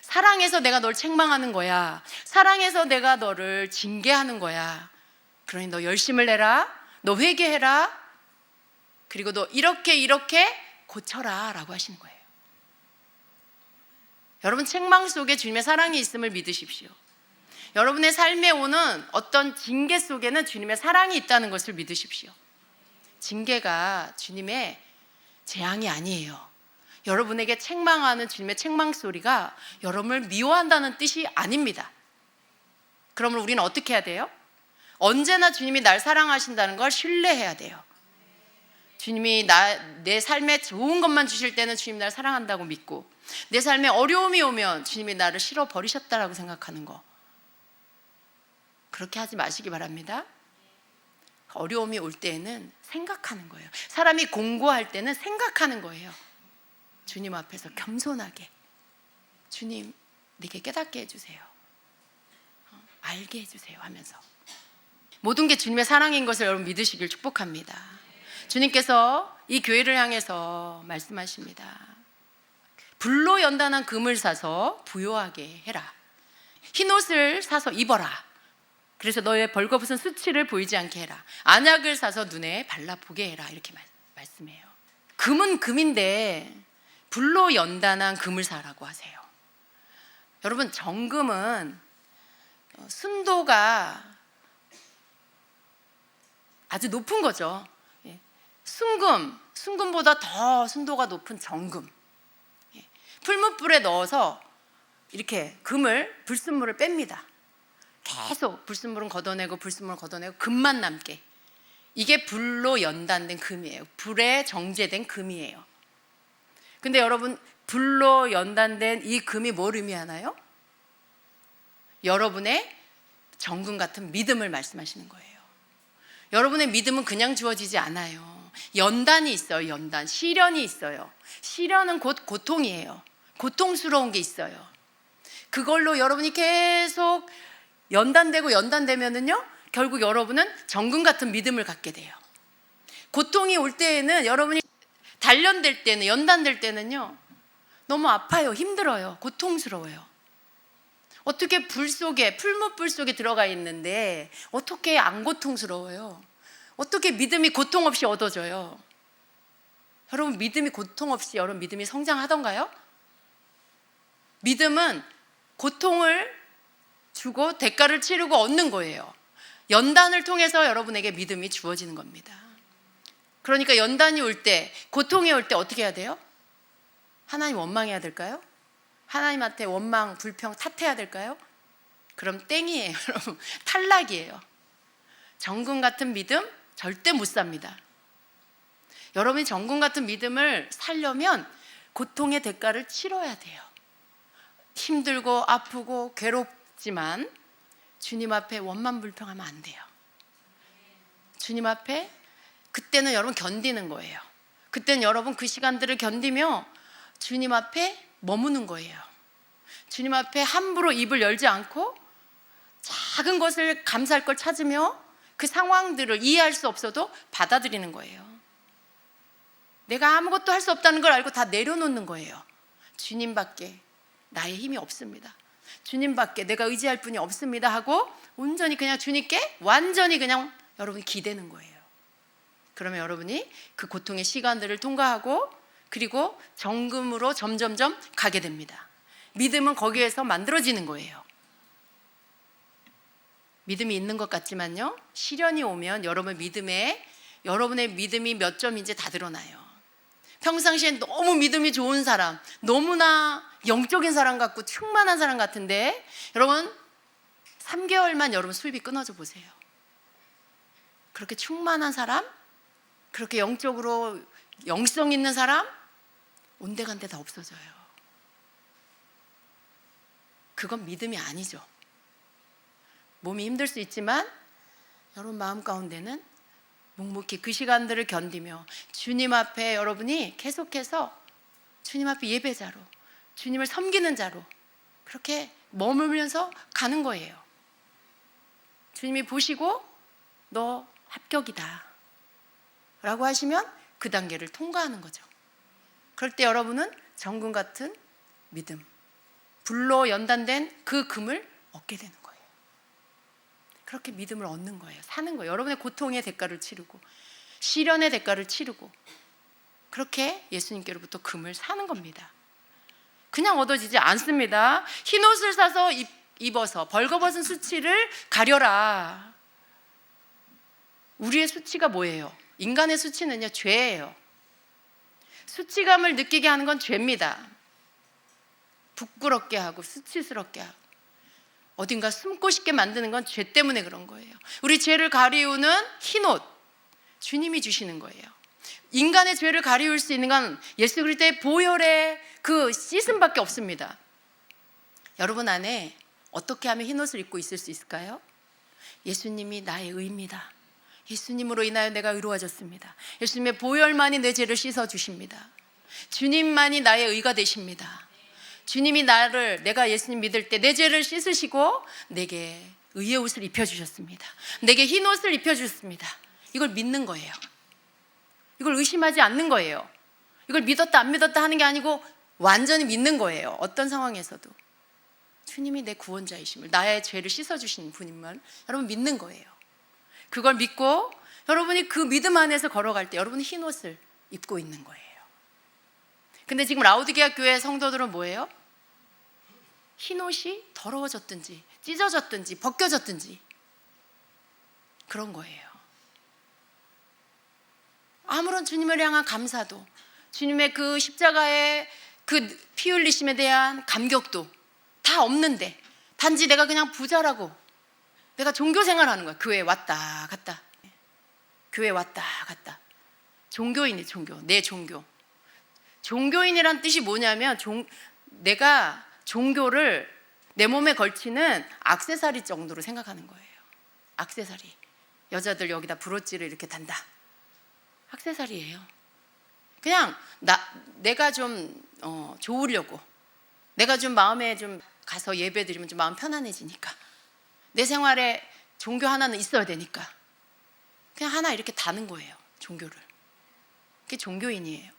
사랑해서 내가 널 책망하는 거야. 사랑해서 내가 너를 징계하는 거야. 그러니 너 열심을 내라, 너 회개해라, 그리고 너 이렇게 고쳐라 라고 하시는 거예요. 여러분, 책망 속에 주님의 사랑이 있음을 믿으십시오. 여러분의 삶에 오는 어떤 징계 속에는 주님의 사랑이 있다는 것을 믿으십시오. 징계가 주님의 재앙이 아니에요. 여러분에게 책망하는 주님의 책망 소리가 여러분을 미워한다는 뜻이 아닙니다. 그러면 우리는 어떻게 해야 돼요? 언제나 주님이 날 사랑하신다는 걸 신뢰해야 돼요. 주님이 내 삶에 좋은 것만 주실 때는 주님이 날 사랑한다고 믿고, 내 삶에 어려움이 오면 주님이 나를 싫어버리셨다라고 생각하는 거, 그렇게 하지 마시기 바랍니다. 어려움이 올 때에는 생각하는 거예요. 사람이 공고할 때는 생각하는 거예요. 주님 앞에서 겸손하게, 주님 내게 깨닫게 해주세요, 알게 해주세요 하면서, 모든 게 주님의 사랑인 것을 여러분 믿으시길 축복합니다. 주님께서 이 교회를 향해서 말씀하십니다. 불로 연단한 금을 사서 부요하게 해라, 흰옷을 사서 입어라. 그래서 너의 벌거벗은 수치를 보이지 않게 해라. 안약을 사서 눈에 발라보게 해라. 이렇게 말씀해요. 금은 금인데 불로 연단한 금을 사라고 하세요. 여러분, 정금은 순도가 아주 높은 거죠. 순금보다 더 순도가 높은 정금. 풀무불에 넣어서 이렇게 불순물을 뺍니다. 계속 불순물은 걷어내고 금만 남게. 이게 불로 연단된 금이에요. 불에 정제된 금이에요. 근데 여러분, 불로 연단된 이 금이 뭘 의미하나요? 여러분의 정금 같은 믿음을 말씀하시는 거예요. 여러분의 믿음은 그냥 주어지지 않아요. 연단이 있어요. 연단, 시련이 있어요. 시련은 곧 고통이에요. 고통스러운 게 있어요. 그걸로 여러분이 계속 연단되면은요, 결국 여러분은 정금 같은 믿음을 갖게 돼요. 고통이 올 때에는, 여러분이 단련될 때는, 연단될 때는요, 너무 아파요. 힘들어요. 고통스러워요. 어떻게 풀무불 속에 들어가 있는데 어떻게 안 고통스러워요? 어떻게 믿음이 고통 없이 얻어져요? 여러분, 믿음이 고통 없이 여러분 믿음이 성장하던가요? 믿음은 고통을 주고 대가를 치르고 얻는 거예요. 연단을 통해서 여러분에게 믿음이 주어지는 겁니다. 그러니까 연단이 올 때, 고통이 올 때 어떻게 해야 돼요? 하나님 원망해야 될까요? 하나님한테 원망, 불평, 탓해야 될까요? 그럼 땡이에요. 여러분, 탈락이에요. 정금 같은 믿음 절대 못 삽니다. 여러분이 정금 같은 믿음을 살려면 고통의 대가를 치러야 돼요. 힘들고 아프고 괴롭지만 주님 앞에 원망 불평하면 안 돼요. 주님 앞에, 그때는 여러분 견디는 거예요. 그때는 여러분 그 시간들을 견디며 주님 앞에 머무는 거예요. 주님 앞에 함부로 입을 열지 않고 작은 것을 감사할 걸 찾으며 그 상황들을 이해할 수 없어도 받아들이는 거예요. 내가 아무것도 할 수 없다는 걸 알고 다 내려놓는 거예요. 주님밖에 나의 힘이 없습니다. 주님밖에 내가 의지할 분이 없습니다 하고 온전히 그냥 주님께 완전히 그냥 여러분이 기대는 거예요. 그러면 여러분이 그 고통의 시간들을 통과하고 그리고 정금으로 점점점 가게 됩니다. 믿음은 거기에서 만들어지는 거예요. 믿음이 있는 것 같지만요, 시련이 오면 여러분의 믿음이 몇 점인지 다 드러나요. 평상시에 너무 믿음이 좋은 사람, 너무나 영적인 사람 같고 충만한 사람 같은데 여러분 3개월만 여러분 수입이 끊어져 보세요. 그렇게 충만한 사람, 그렇게 영적으로 영성 있는 사람 온데간데 다 없어져요. 그건 믿음이 아니죠. 몸이 힘들 수 있지만 여러분 마음 가운데는 묵묵히 그 시간들을 견디며 주님 앞에 여러분이 계속해서 주님 앞에 예배자로, 주님을 섬기는 자로 그렇게 머물면서 가는 거예요. 주님이 보시고 너 합격이다 라고 하시면 그 단계를 통과하는 거죠. 그럴 때 여러분은 정금 같은 믿음, 불로 연단된 그 금을 얻게 되는 거예요. 그렇게 믿음을 얻는 거예요. 사는 거예요. 여러분의 고통의 대가를 치르고 시련의 대가를 치르고 그렇게 예수님께로부터 금을 사는 겁니다. 그냥 얻어지지 않습니다. 흰 옷을 사서 입어서 벌거벗은 수치를 가려라. 우리의 수치가 뭐예요? 인간의 수치는요, 죄예요. 수치감을 느끼게 하는 건 죄입니다. 부끄럽게 하고 수치스럽게 하고 어딘가 숨고 싶게 만드는 건 죄 때문에 그런 거예요. 우리 죄를 가리우는 흰옷, 주님이 주시는 거예요. 인간의 죄를 가리울 수 있는 건 예수 그리스도의 보혈의 그 씻음밖에 없습니다. 여러분 안에 어떻게 하면 흰옷을 입고 있을 수 있을까요? 예수님이 나의 의입니다. 예수님으로 인하여 내가 의로워졌습니다. 예수님의 보혈만이 내 죄를 씻어주십니다. 주님만이 나의 의가 되십니다. 주님이 내가 예수님 믿을 때 내 죄를 씻으시고 내게 의의 옷을 입혀주셨습니다. 내게 흰 옷을 입혀주셨습니다. 이걸 믿는 거예요. 이걸 의심하지 않는 거예요. 이걸 믿었다 안 믿었다 하는 게 아니고 완전히 믿는 거예요. 어떤 상황에서도. 주님이 내 구원자이심을, 나의 죄를 씻어주신 분임을 여러분 믿는 거예요. 그걸 믿고 여러분이 그 믿음 안에서 걸어갈 때 여러분은 흰 옷을 입고 있는 거예요. 근데 지금 라오디게아 교회 성도들은 뭐예요? 흰 옷이 더러워졌든지 찢어졌든지 벗겨졌든지 그런 거예요. 아무런 주님을 향한 감사도, 주님의 그 십자가의 그 피 흘리심에 대한 감격도 다 없는데, 단지 내가 그냥 부자라고 내가 종교 생활하는 거야. 교회 왔다 갔다, 교회 왔다 갔다. 종교인이 종교, 내 종교. 종교인이란 뜻이 뭐냐면 내가 종교를 내 몸에 걸치는 액세서리 정도로 생각하는 거예요. 액세서리. 여자들 여기다 브로치를 이렇게 단다. 액세서리예요. 그냥 내가 좀 좋으려고, 내가 좀 마음에 좀 가서 예배 드리면 좀 마음 편안해지니까, 내 생활에 종교 하나는 있어야 되니까 그냥 하나 이렇게 다는 거예요. 종교를. 그게 종교인이에요.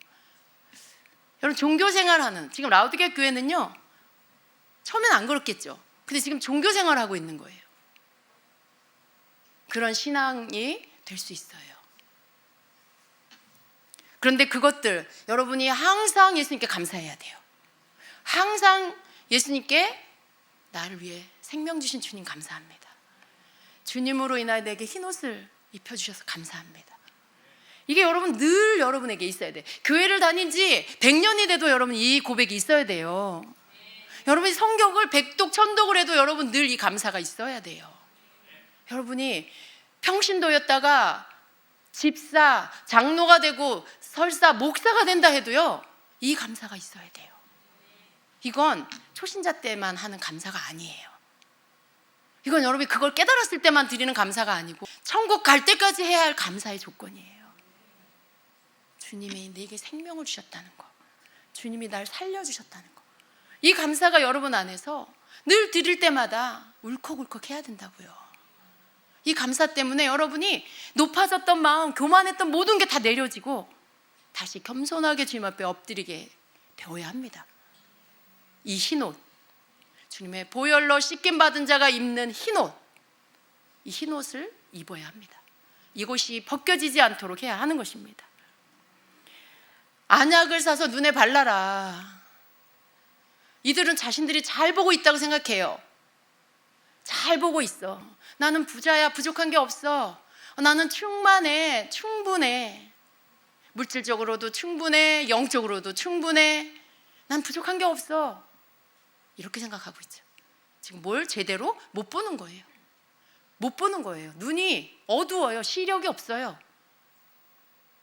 여러분, 종교 생활하는, 지금 라오디게아 교회는요, 처음엔 안 그렇겠죠. 근데 지금 종교 생활하고 있는 거예요. 그런 신앙이 될 수 있어요. 그런데 그것들 여러분이 항상 예수님께 감사해야 돼요. 항상 예수님께 나를 위해 생명 주신 주님 감사합니다. 주님으로 인하여 내게 흰 옷을 입혀주셔서 감사합니다. 이게 여러분 늘 여러분에게 있어야 돼요. 교회를 다닌 지 100년이 돼도 여러분 이 고백이 있어야 돼요. 여러분이 성경을 100독 1000독을 해도 여러분 늘 이 감사가 있어야 돼요. 여러분이 평신도였다가 집사, 장로가 되고 설사, 목사가 된다 해도요, 이 감사가 있어야 돼요. 이건 초신자 때만 하는 감사가 아니에요. 이건 여러분이 그걸 깨달았을 때만 드리는 감사가 아니고 천국 갈 때까지 해야 할 감사의 조건이에요. 주님이 내게 생명을 주셨다는 거, 주님이 날 살려주셨다는 거, 이 감사가 여러분 안에서 늘 드릴 때마다 울컥울컥 해야 된다고요. 이 감사 때문에 여러분이 높아졌던 마음, 교만했던 모든 게 다 내려지고 다시 겸손하게 주님 앞에 엎드리게 배워야 합니다. 이 흰옷, 주님의 보혈로 씻김받은 자가 입는 흰옷, 이 흰옷을 입어야 합니다. 이것이 벗겨지지 않도록 해야 하는 것입니다. 안약을 사서 눈에 발라라. 이들은 자신들이 잘 보고 있다고 생각해요. 잘 보고 있어. 나는 부자야, 부족한 게 없어. 나는 충만해, 충분해. 물질적으로도 충분해, 영적으로도 충분해. 난 부족한 게 없어. 이렇게 생각하고 있죠. 지금 뭘 제대로 못 보는 거예요. 못 보는 거예요. 눈이 어두워요. 시력이 없어요.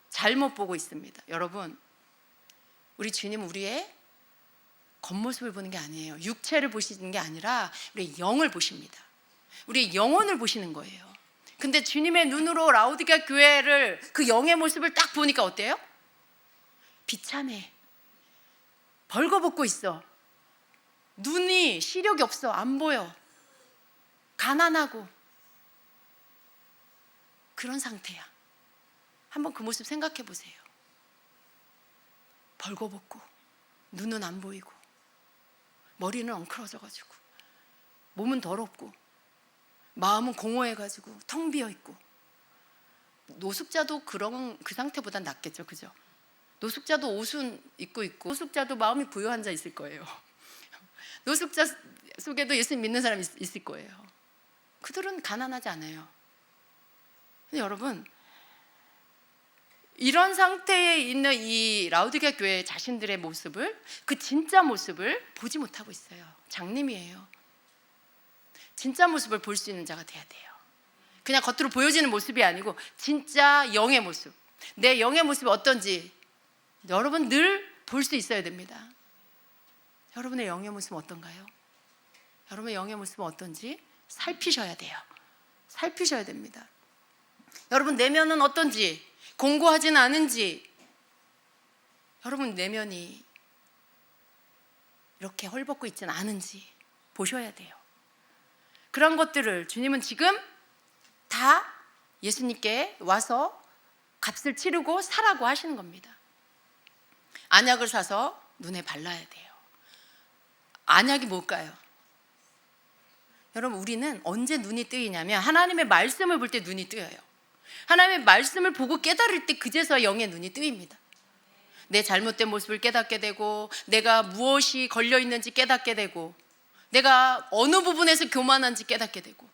잘못 보고 있습니다. 여러분, 우리 주님은 우리의 겉모습을 보는 게 아니에요. 육체를 보시는 게 아니라 우리의 영을 보십니다. 우리의 영혼을 보시는 거예요. 근데 주님의 눈으로 라오디게아 교회를, 그 영의 모습을 딱 보니까 어때요? 비참해. 벌거벗고 있어. 눈이, 시력이 없어. 안 보여. 가난하고 그런 상태야. 한번 그 모습 생각해 보세요. 벌거벗고 눈은 안 보이고 머리는 엉클어져가지고 몸은 더럽고 마음은 공허해가지고 텅 비어있고. 노숙자도 그 상태보단 낫겠죠, 그죠? 노숙자도 옷은 입고 있고, 노숙자도 마음이 부유한 자 있을 거예요. 노숙자 속에도 예수님 믿는 사람이 있을 거예요. 그들은 가난하지 않아요. 근데 여러분, 이런 상태에 있는 이 라오디게아 교회 자신들의 모습을, 그 진짜 모습을 보지 못하고 있어요. 장님이에요. 진짜 모습을 볼 수 있는 자가 돼야 돼요. 그냥 겉으로 보여지는 모습이 아니고 진짜 영의 모습, 내 영의 모습이 어떤지 여러분 늘 볼 수 있어야 됩니다. 여러분의 영의 모습은 어떤가요? 여러분의 영의 모습은 어떤지 살피셔야 돼요. 살피셔야 됩니다. 여러분 내면은 어떤지, 공고하지는 않은지, 여러분 내면이 이렇게 헐벗고 있지는 않은지 보셔야 돼요. 그런 것들을 주님은 지금 다 예수님께 와서 값을 치르고 사라고 하시는 겁니다. 안약을 사서 눈에 발라야 돼요. 안약이 뭘까요? 여러분, 우리는 언제 눈이 뜨이냐면 하나님의 말씀을 볼 때 눈이 뜨여요. 하나님의 말씀을 보고 깨달을 때 그제서야 영의 눈이 뜨입니다. 내 잘못된 모습을 깨닫게 되고, 내가 무엇이 걸려 있는지 깨닫게 되고, 내가 어느 부분에서 교만한지 깨닫게 되고,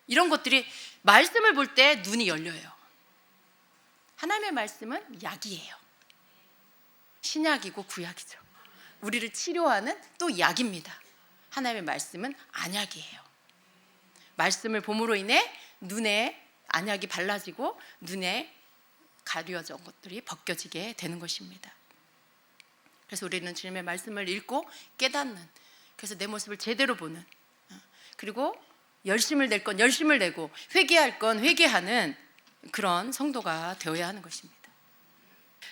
이런 것들이 말씀을 볼 때 눈이 열려요. 하나님의 말씀은 약이에요. 신약이고 구약이죠. 우리를 치료하는 또 약입니다. 하나님의 말씀은 안약이에요. 말씀을 봄으로 인해 눈에 안약이 발라지고 눈에 가려진 것들이 벗겨지게 되는 것입니다. 그래서 우리는 주님의 말씀을 읽고 깨닫는, 그래서 내 모습을 제대로 보는, 그리고 열심을 낼 건 열심을 내고 회개할 건 회개하는 그런 성도가 되어야 하는 것입니다.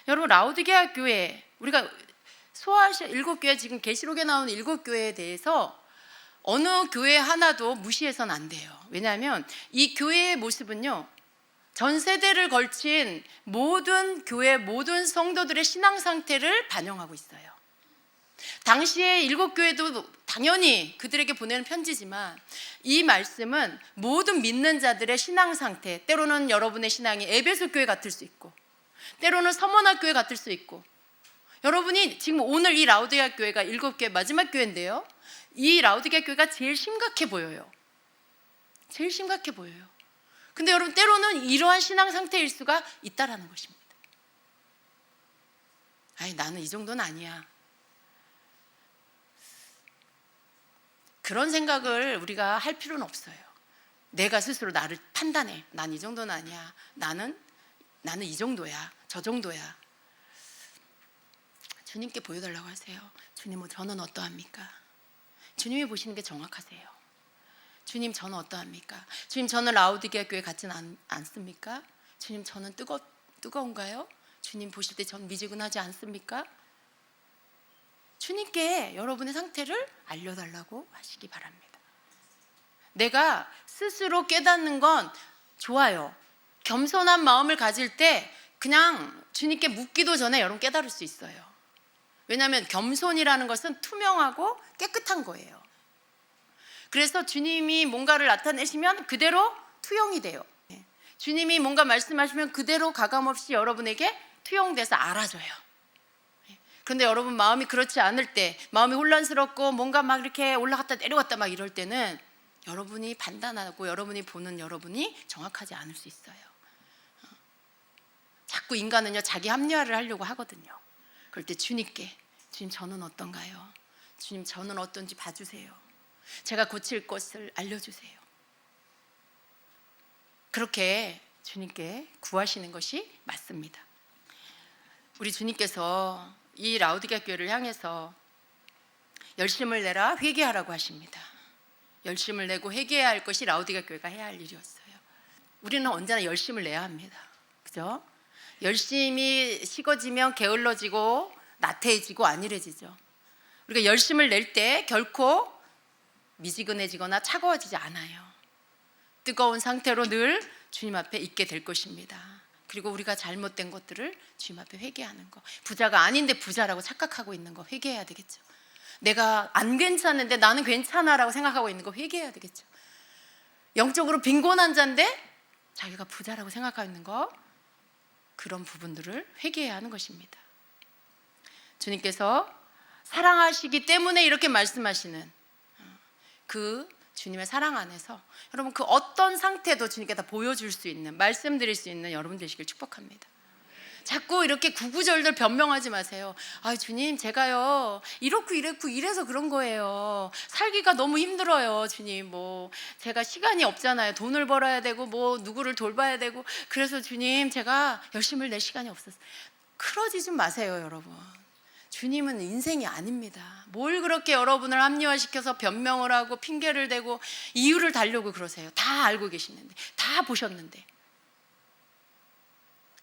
여러분, 라오디게아 교회, 우리가 소아시아 7교회, 지금 계시록에 나오는 7교회에 대해서 어느 교회 하나도 무시해서는 안 돼요. 왜냐하면 이 교회의 모습은요, 전 세대를 걸친 모든 교회, 모든 성도들의 신앙 상태를 반영하고 있어요. 당시에 7교회도 당연히 그들에게 보내는 편지지만, 이 말씀은 모든 믿는 자들의 신앙 상태, 때로는 여러분의 신앙이 에베소 교회 같을 수 있고, 때로는 서머나 교회 같을 수 있고, 여러분이 지금 오늘 이 라오디게아 교회가 7교회 마지막 교회인데요, 이 라오디게아 교회가 제일 심각해 보여요. 제일 심각해 보여요. 근데 여러분, 때로는 이러한 신앙 상태일 수가 있다라는 것입니다. 아니, 나는 이 정도는 아니야. 그런 생각을 우리가 할 필요는 없어요. 내가 스스로 나를 판단해. 난 이 정도는 아니야. 나는 이 정도야. 저 정도야. 주님께 보여달라고 하세요. 주님, 저는 어떠합니까? 주님이 보시는 게 정확하세요. 주님, 저는 어떠합니까? 주님, 저는 라오디게아 교회 같지는 않습니까? 주님, 저는 뜨거운가요? 주님 보실 때 전 미지근하지 않습니까? 주님께 여러분의 상태를 알려달라고 하시기 바랍니다. 내가 스스로 깨닫는 건 좋아요. 겸손한 마음을 가질 때 그냥 주님께 묻기도 전에 여러분 깨달을 수 있어요. 왜냐하면 겸손이라는 것은 투명하고 깨끗한 거예요. 그래서 주님이 뭔가를 나타내시면 그대로 투영이 돼요. 주님이 뭔가 말씀하시면 그대로 가감없이 여러분에게 투영돼서 알아줘요. 그런데 여러분, 마음이 그렇지 않을 때, 마음이 혼란스럽고 뭔가 막 이렇게 올라갔다 내려갔다 막 이럴 때는 여러분이 판단하고 여러분이 보는 여러분이 정확하지 않을 수 있어요. 자꾸 인간은요, 자기 합리화를 하려고 하거든요. 그럴 때 주님께, 주님, 저는 어떤가요? 주님, 저는 어떤지 봐주세요. 제가 고칠 것을 알려주세요. 그렇게 주님께 구하시는 것이 맞습니다. 우리 주님께서 이 라오디게아 교회를 향해서 열심을 내라, 회개하라고 하십니다. 열심을 내고 회개해야 할 것이 라오디게아 교회가 해야 할 일이었어요. 우리는 언제나 열심을 내야 합니다. 그죠? 열심이 식어지면 게을러지고 나태해지고 안일해지죠. 우리가 열심을 낼 때 결코 미지근해지거나 차가워지지 않아요. 뜨거운 상태로 늘 주님 앞에 있게 될 것입니다. 그리고 우리가 잘못된 것들을 주님 앞에 회개하는 거, 부자가 아닌데 부자라고 착각하고 있는 거 회개해야 되겠죠. 내가 안 괜찮은데 나는 괜찮아라고 생각하고 있는 거 회개해야 되겠죠. 영적으로 빈곤한 자인데 자기가 부자라고 생각하고 있는 거, 그런 부분들을 회개해야 하는 것입니다. 주님께서 사랑하시기 때문에 이렇게 말씀하시는 그 주님의 사랑 안에서 여러분, 그 어떤 상태도 주님께 다 보여줄 수 있는, 말씀드릴 수 있는 여러분 되시길 축복합니다. 자꾸 이렇게 구구절절 변명하지 마세요. 아, 주님, 제가요 이렇고 이랬고 이래서 그런 거예요. 살기가 너무 힘들어요. 주님, 뭐 제가 시간이 없잖아요. 돈을 벌어야 되고 뭐 누구를 돌봐야 되고, 그래서 주님, 제가 열심을 낼 시간이 없었어요. 그러지 좀 마세요, 여러분. 주님은 인생이 아닙니다. 뭘 그렇게 여러분을 합리화시켜서 변명을 하고 핑계를 대고 이유를 달려고 그러세요. 다 알고 계시는데, 다 보셨는데.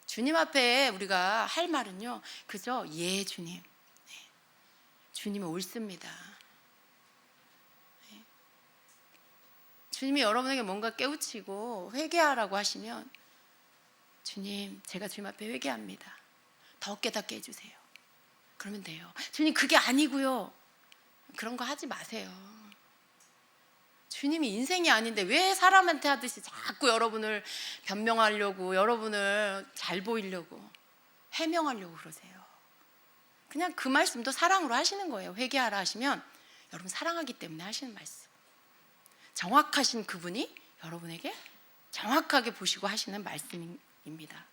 주님 앞에 우리가 할 말은요, 그저 예, 주님. 네. 주님은 옳습니다. 네. 주님이 여러분에게 뭔가 깨우치고 회개하라고 하시면, 주님, 제가 주님 앞에 회개합니다. 더 깨닫게 해주세요. 그러면 돼요. 주님, 그게 아니고요. 그런 거 하지 마세요. 주님이 인생이 아닌데 왜 사람한테 하듯이 자꾸 여러분을 변명하려고, 여러분을 잘 보이려고, 해명하려고 그러세요? 그냥 그 말씀도 사랑으로 하시는 거예요. 회개하라 하시면 여러분 사랑하기 때문에 하시는 말씀. 정확하신 그분이 여러분에게 정확하게 보시고 하시는 말씀입니다.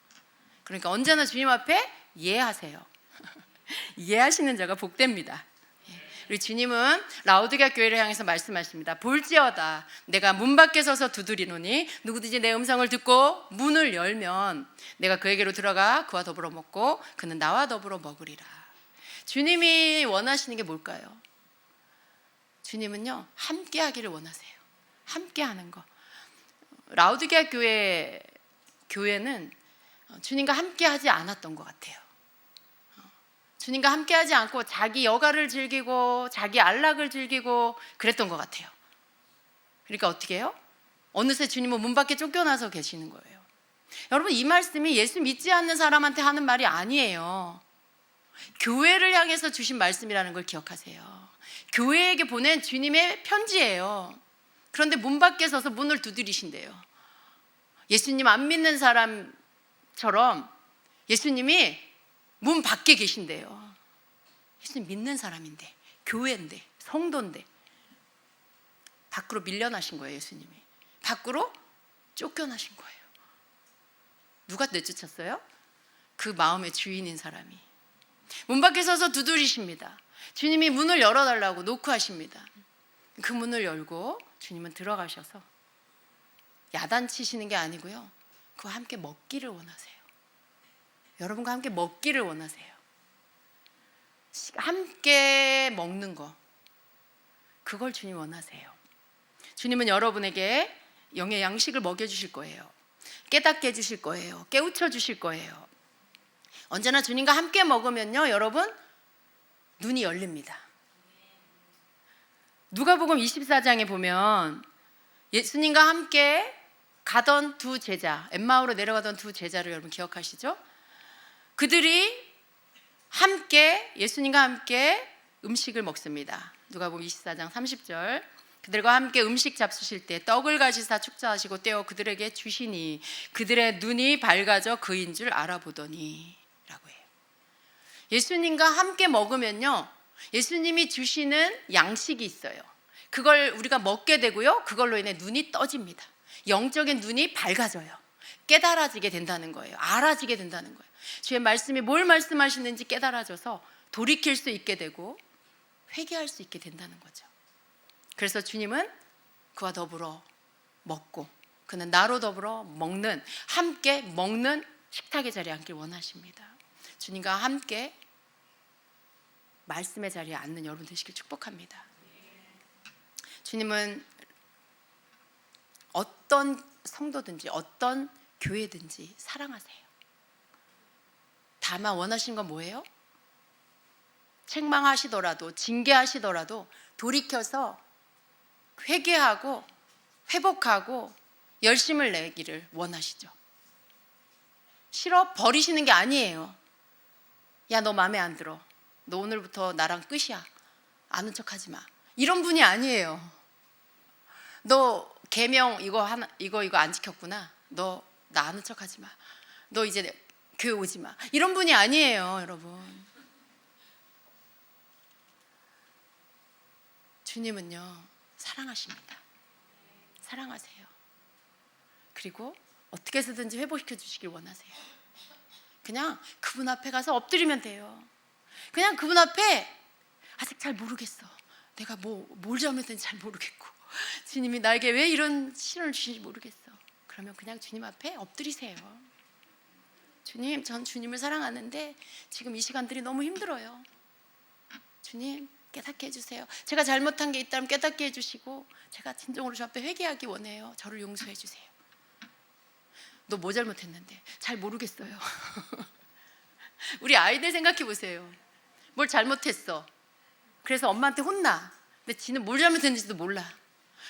그러니까 언제나 주님 앞에 예하세요. 이해하시는 자가 복됩니다. 우리 주님은 라오디게아 교회를 향해서 말씀하십니다. 볼지어다 내가 문 밖에 서서 두드리노니 누구든지 내 음성을 듣고 문을 열면 내가 그에게로 들어가 그와 더불어 먹고 그는 나와 더불어 먹으리라. 주님이 원하시는 게 뭘까요? 주님은요 함께 하기를 원하세요. 함께 하는 거. 라오디게아 교회는 주님과 함께 하지 않았던 것 같아요. 주님과 함께 하지 않고 자기 여가를 즐기고 자기 안락을 즐기고 그랬던 것 같아요. 그러니까 어떻게 해요? 어느새 주님은 문 밖에 쫓겨나서 계시는 거예요. 여러분 이 말씀이 예수 믿지 않는 사람한테 하는 말이 아니에요. 교회를 향해서 주신 말씀이라는 걸 기억하세요. 교회에게 보낸 주님의 편지예요. 그런데 문 밖에 서서 문을 두드리신대요. 예수님 안 믿는 사람처럼 예수님이 문 밖에 계신대요. 예수님 믿는 사람인데, 교회인데, 성도인데 밖으로 밀려나신 거예요. 예수님이 밖으로 쫓겨나신 거예요. 누가 내쫓았어요? 그 마음의 주인인 사람이 문 밖에 서서 두드리십니다. 주님이 문을 열어달라고 노크하십니다. 그 문을 열고 주님은 들어가셔서 야단치시는 게 아니고요, 그와 함께 먹기를 원하세요. 여러분과 함께 먹기를 원하세요. 함께 먹는 거, 그걸 주님 원하세요. 주님은 여러분에게 영의 양식을 먹여주실 거예요. 깨닫게 해주실 거예요. 깨우쳐 주실 거예요. 언제나 주님과 함께 먹으면요 여러분 눈이 열립니다. 누가복음 24장에 보면 예수님과 함께 가던 두 제자, 엠마오로 내려가던 두 제자를 여러분 기억하시죠? 그들이 함께 예수님과 함께 음식을 먹습니다. 누가복음 24장 30절 그들과 함께 음식 잡수실 때 떡을 가지사 축사하시고 떼어 그들에게 주시니 그들의 눈이 밝아져 그인 줄 알아보더니 라고 해요. 예수님과 함께 먹으면요 예수님이 주시는 양식이 있어요. 그걸 우리가 먹게 되고요 그걸로 인해 눈이 떠집니다. 영적인 눈이 밝아져요. 깨달아지게 된다는 거예요. 알아지게 된다는 거예요. 주의 말씀이 뭘 말씀하시는지 깨달아져서 돌이킬 수 있게 되고 회개할 수 있게 된다는 거죠. 그래서 주님은 그와 더불어 먹고 그는 나로 더불어 먹는, 함께 먹는 식탁의 자리에 앉길 원하십니다. 주님과 함께 말씀의 자리에 앉는 여러분 되시길 축복합니다. 주님은 어떤 성도든지 어떤 교회든지 사랑하세요. 다만 원하시는 건 뭐예요? 책망하시더라도 징계하시더라도 돌이켜서 회개하고 회복하고 열심을 내기를 원하시죠. 싫어? 버리시는 게 아니에요. 야, 너 마음에 안 들어. 너 오늘부터 나랑 끝이야. 아는 척하지 마. 이런 분이 아니에요. 너 계명 이거 안 지켰구나. 너 나 아는 척하지 마. 너 이제 교회 오지 마. 이런 분이 아니에요, 여러분. 주님은요 사랑하십니다. 사랑하세요. 그리고 어떻게 해서든지 회복시켜 주시길 원하세요. 그냥 그분 앞에 가서 엎드리면 돼요. 그냥 그분 앞에 아직 잘 모르겠어. 내가 뭘 잘못했는지 잘 모르겠고 주님이 나에게 왜 이런 시련을 주시는지 모르겠어. 그러면 그냥 주님 앞에 엎드리세요. 주님, 전 주님을 사랑하는데 지금 이 시간들이 너무 힘들어요. 주님, 깨닫게 해주세요. 제가 잘못한 게 있다면 깨닫게 해주시고 제가 진정으로 주 앞에 회개하기 원해요. 저를 용서해 주세요. 너 뭐 잘못했는데? 잘 모르겠어요. 우리 아이들 생각해 보세요. 뭘 잘못했어. 그래서 엄마한테 혼나. 근데 지는 뭘 잘못했는지도 몰라.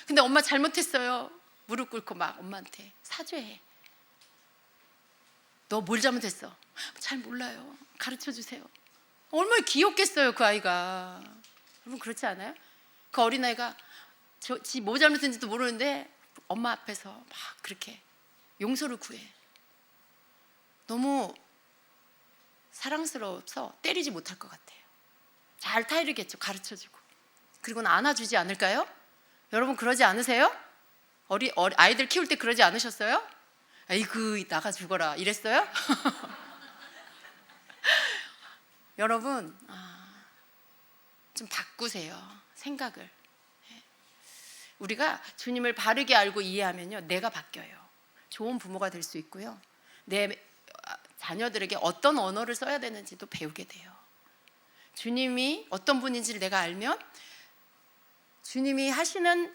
근데 엄마 잘못했어요. 무릎 꿇고 막 엄마한테 사죄해. 너 뭘 잘못했어? 잘 몰라요. 가르쳐 주세요. 얼마나 귀엽겠어요, 그 아이가. 여러분 그렇지 않아요? 그 어린아이가 뭐 잘못했는지도 모르는데 엄마 앞에서 막 그렇게 용서를 구해. 너무 사랑스러워서 때리지 못할 것 같아요. 잘 타이르겠죠. 가르쳐주고. 그리고는 안아주지 않을까요? 여러분 그러지 않으세요? 아이들 키울 때 그러지 않으셨어요? 아이고 나가 죽어라 이랬어요? 여러분 좀 바꾸세요. 생각을. 우리가 주님을 바르게 알고 이해하면요, 내가 바뀌어요. 좋은 부모가 될 수 있고요, 내 자녀들에게 어떤 언어를 써야 되는지도 배우게 돼요. 주님이 어떤 분인지를 내가 알면 주님이 하시는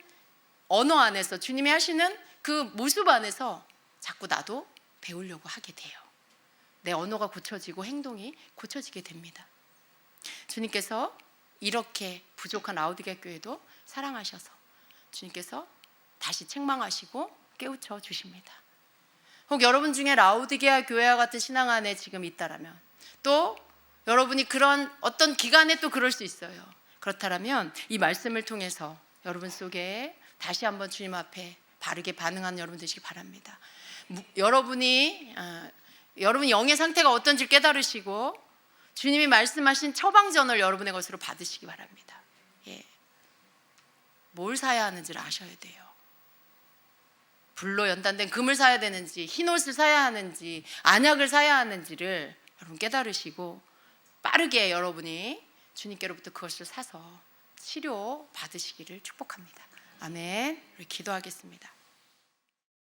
언어 안에서, 주님이 하시는 그 모습 안에서 자꾸 나도 배우려고 하게 돼요. 내 언어가 고쳐지고 행동이 고쳐지게 됩니다. 주님께서 이렇게 부족한 라우디게아 교회도 사랑하셔서 주님께서 다시 책망하시고 깨우쳐 주십니다. 혹 여러분 중에 라우디게아 교회와 같은 신앙 안에 지금 있다라면, 또 여러분이 그런 어떤 기간에 또 그럴 수 있어요. 그렇다면 이 말씀을 통해서 여러분 속에 다시 한번 주님 앞에 바르게 반응하는 여러분 되시기 바랍니다. 여러분이 영의 상태가 어떤지 깨달으시고 주님이 말씀하신 처방전을 여러분의 것으로 받으시기 바랍니다. 뭘 사야 하는지를 아셔야 돼요. 불로 연단된 금을 사야 되는지, 흰옷을 사야 하는지, 안약을 사야 하는지를 여러분 깨달으시고 빠르게 여러분이 주님께로부터 그것을 사서 치료 받으시기를 축복합니다. 아멘. 우리 기도하겠습니다.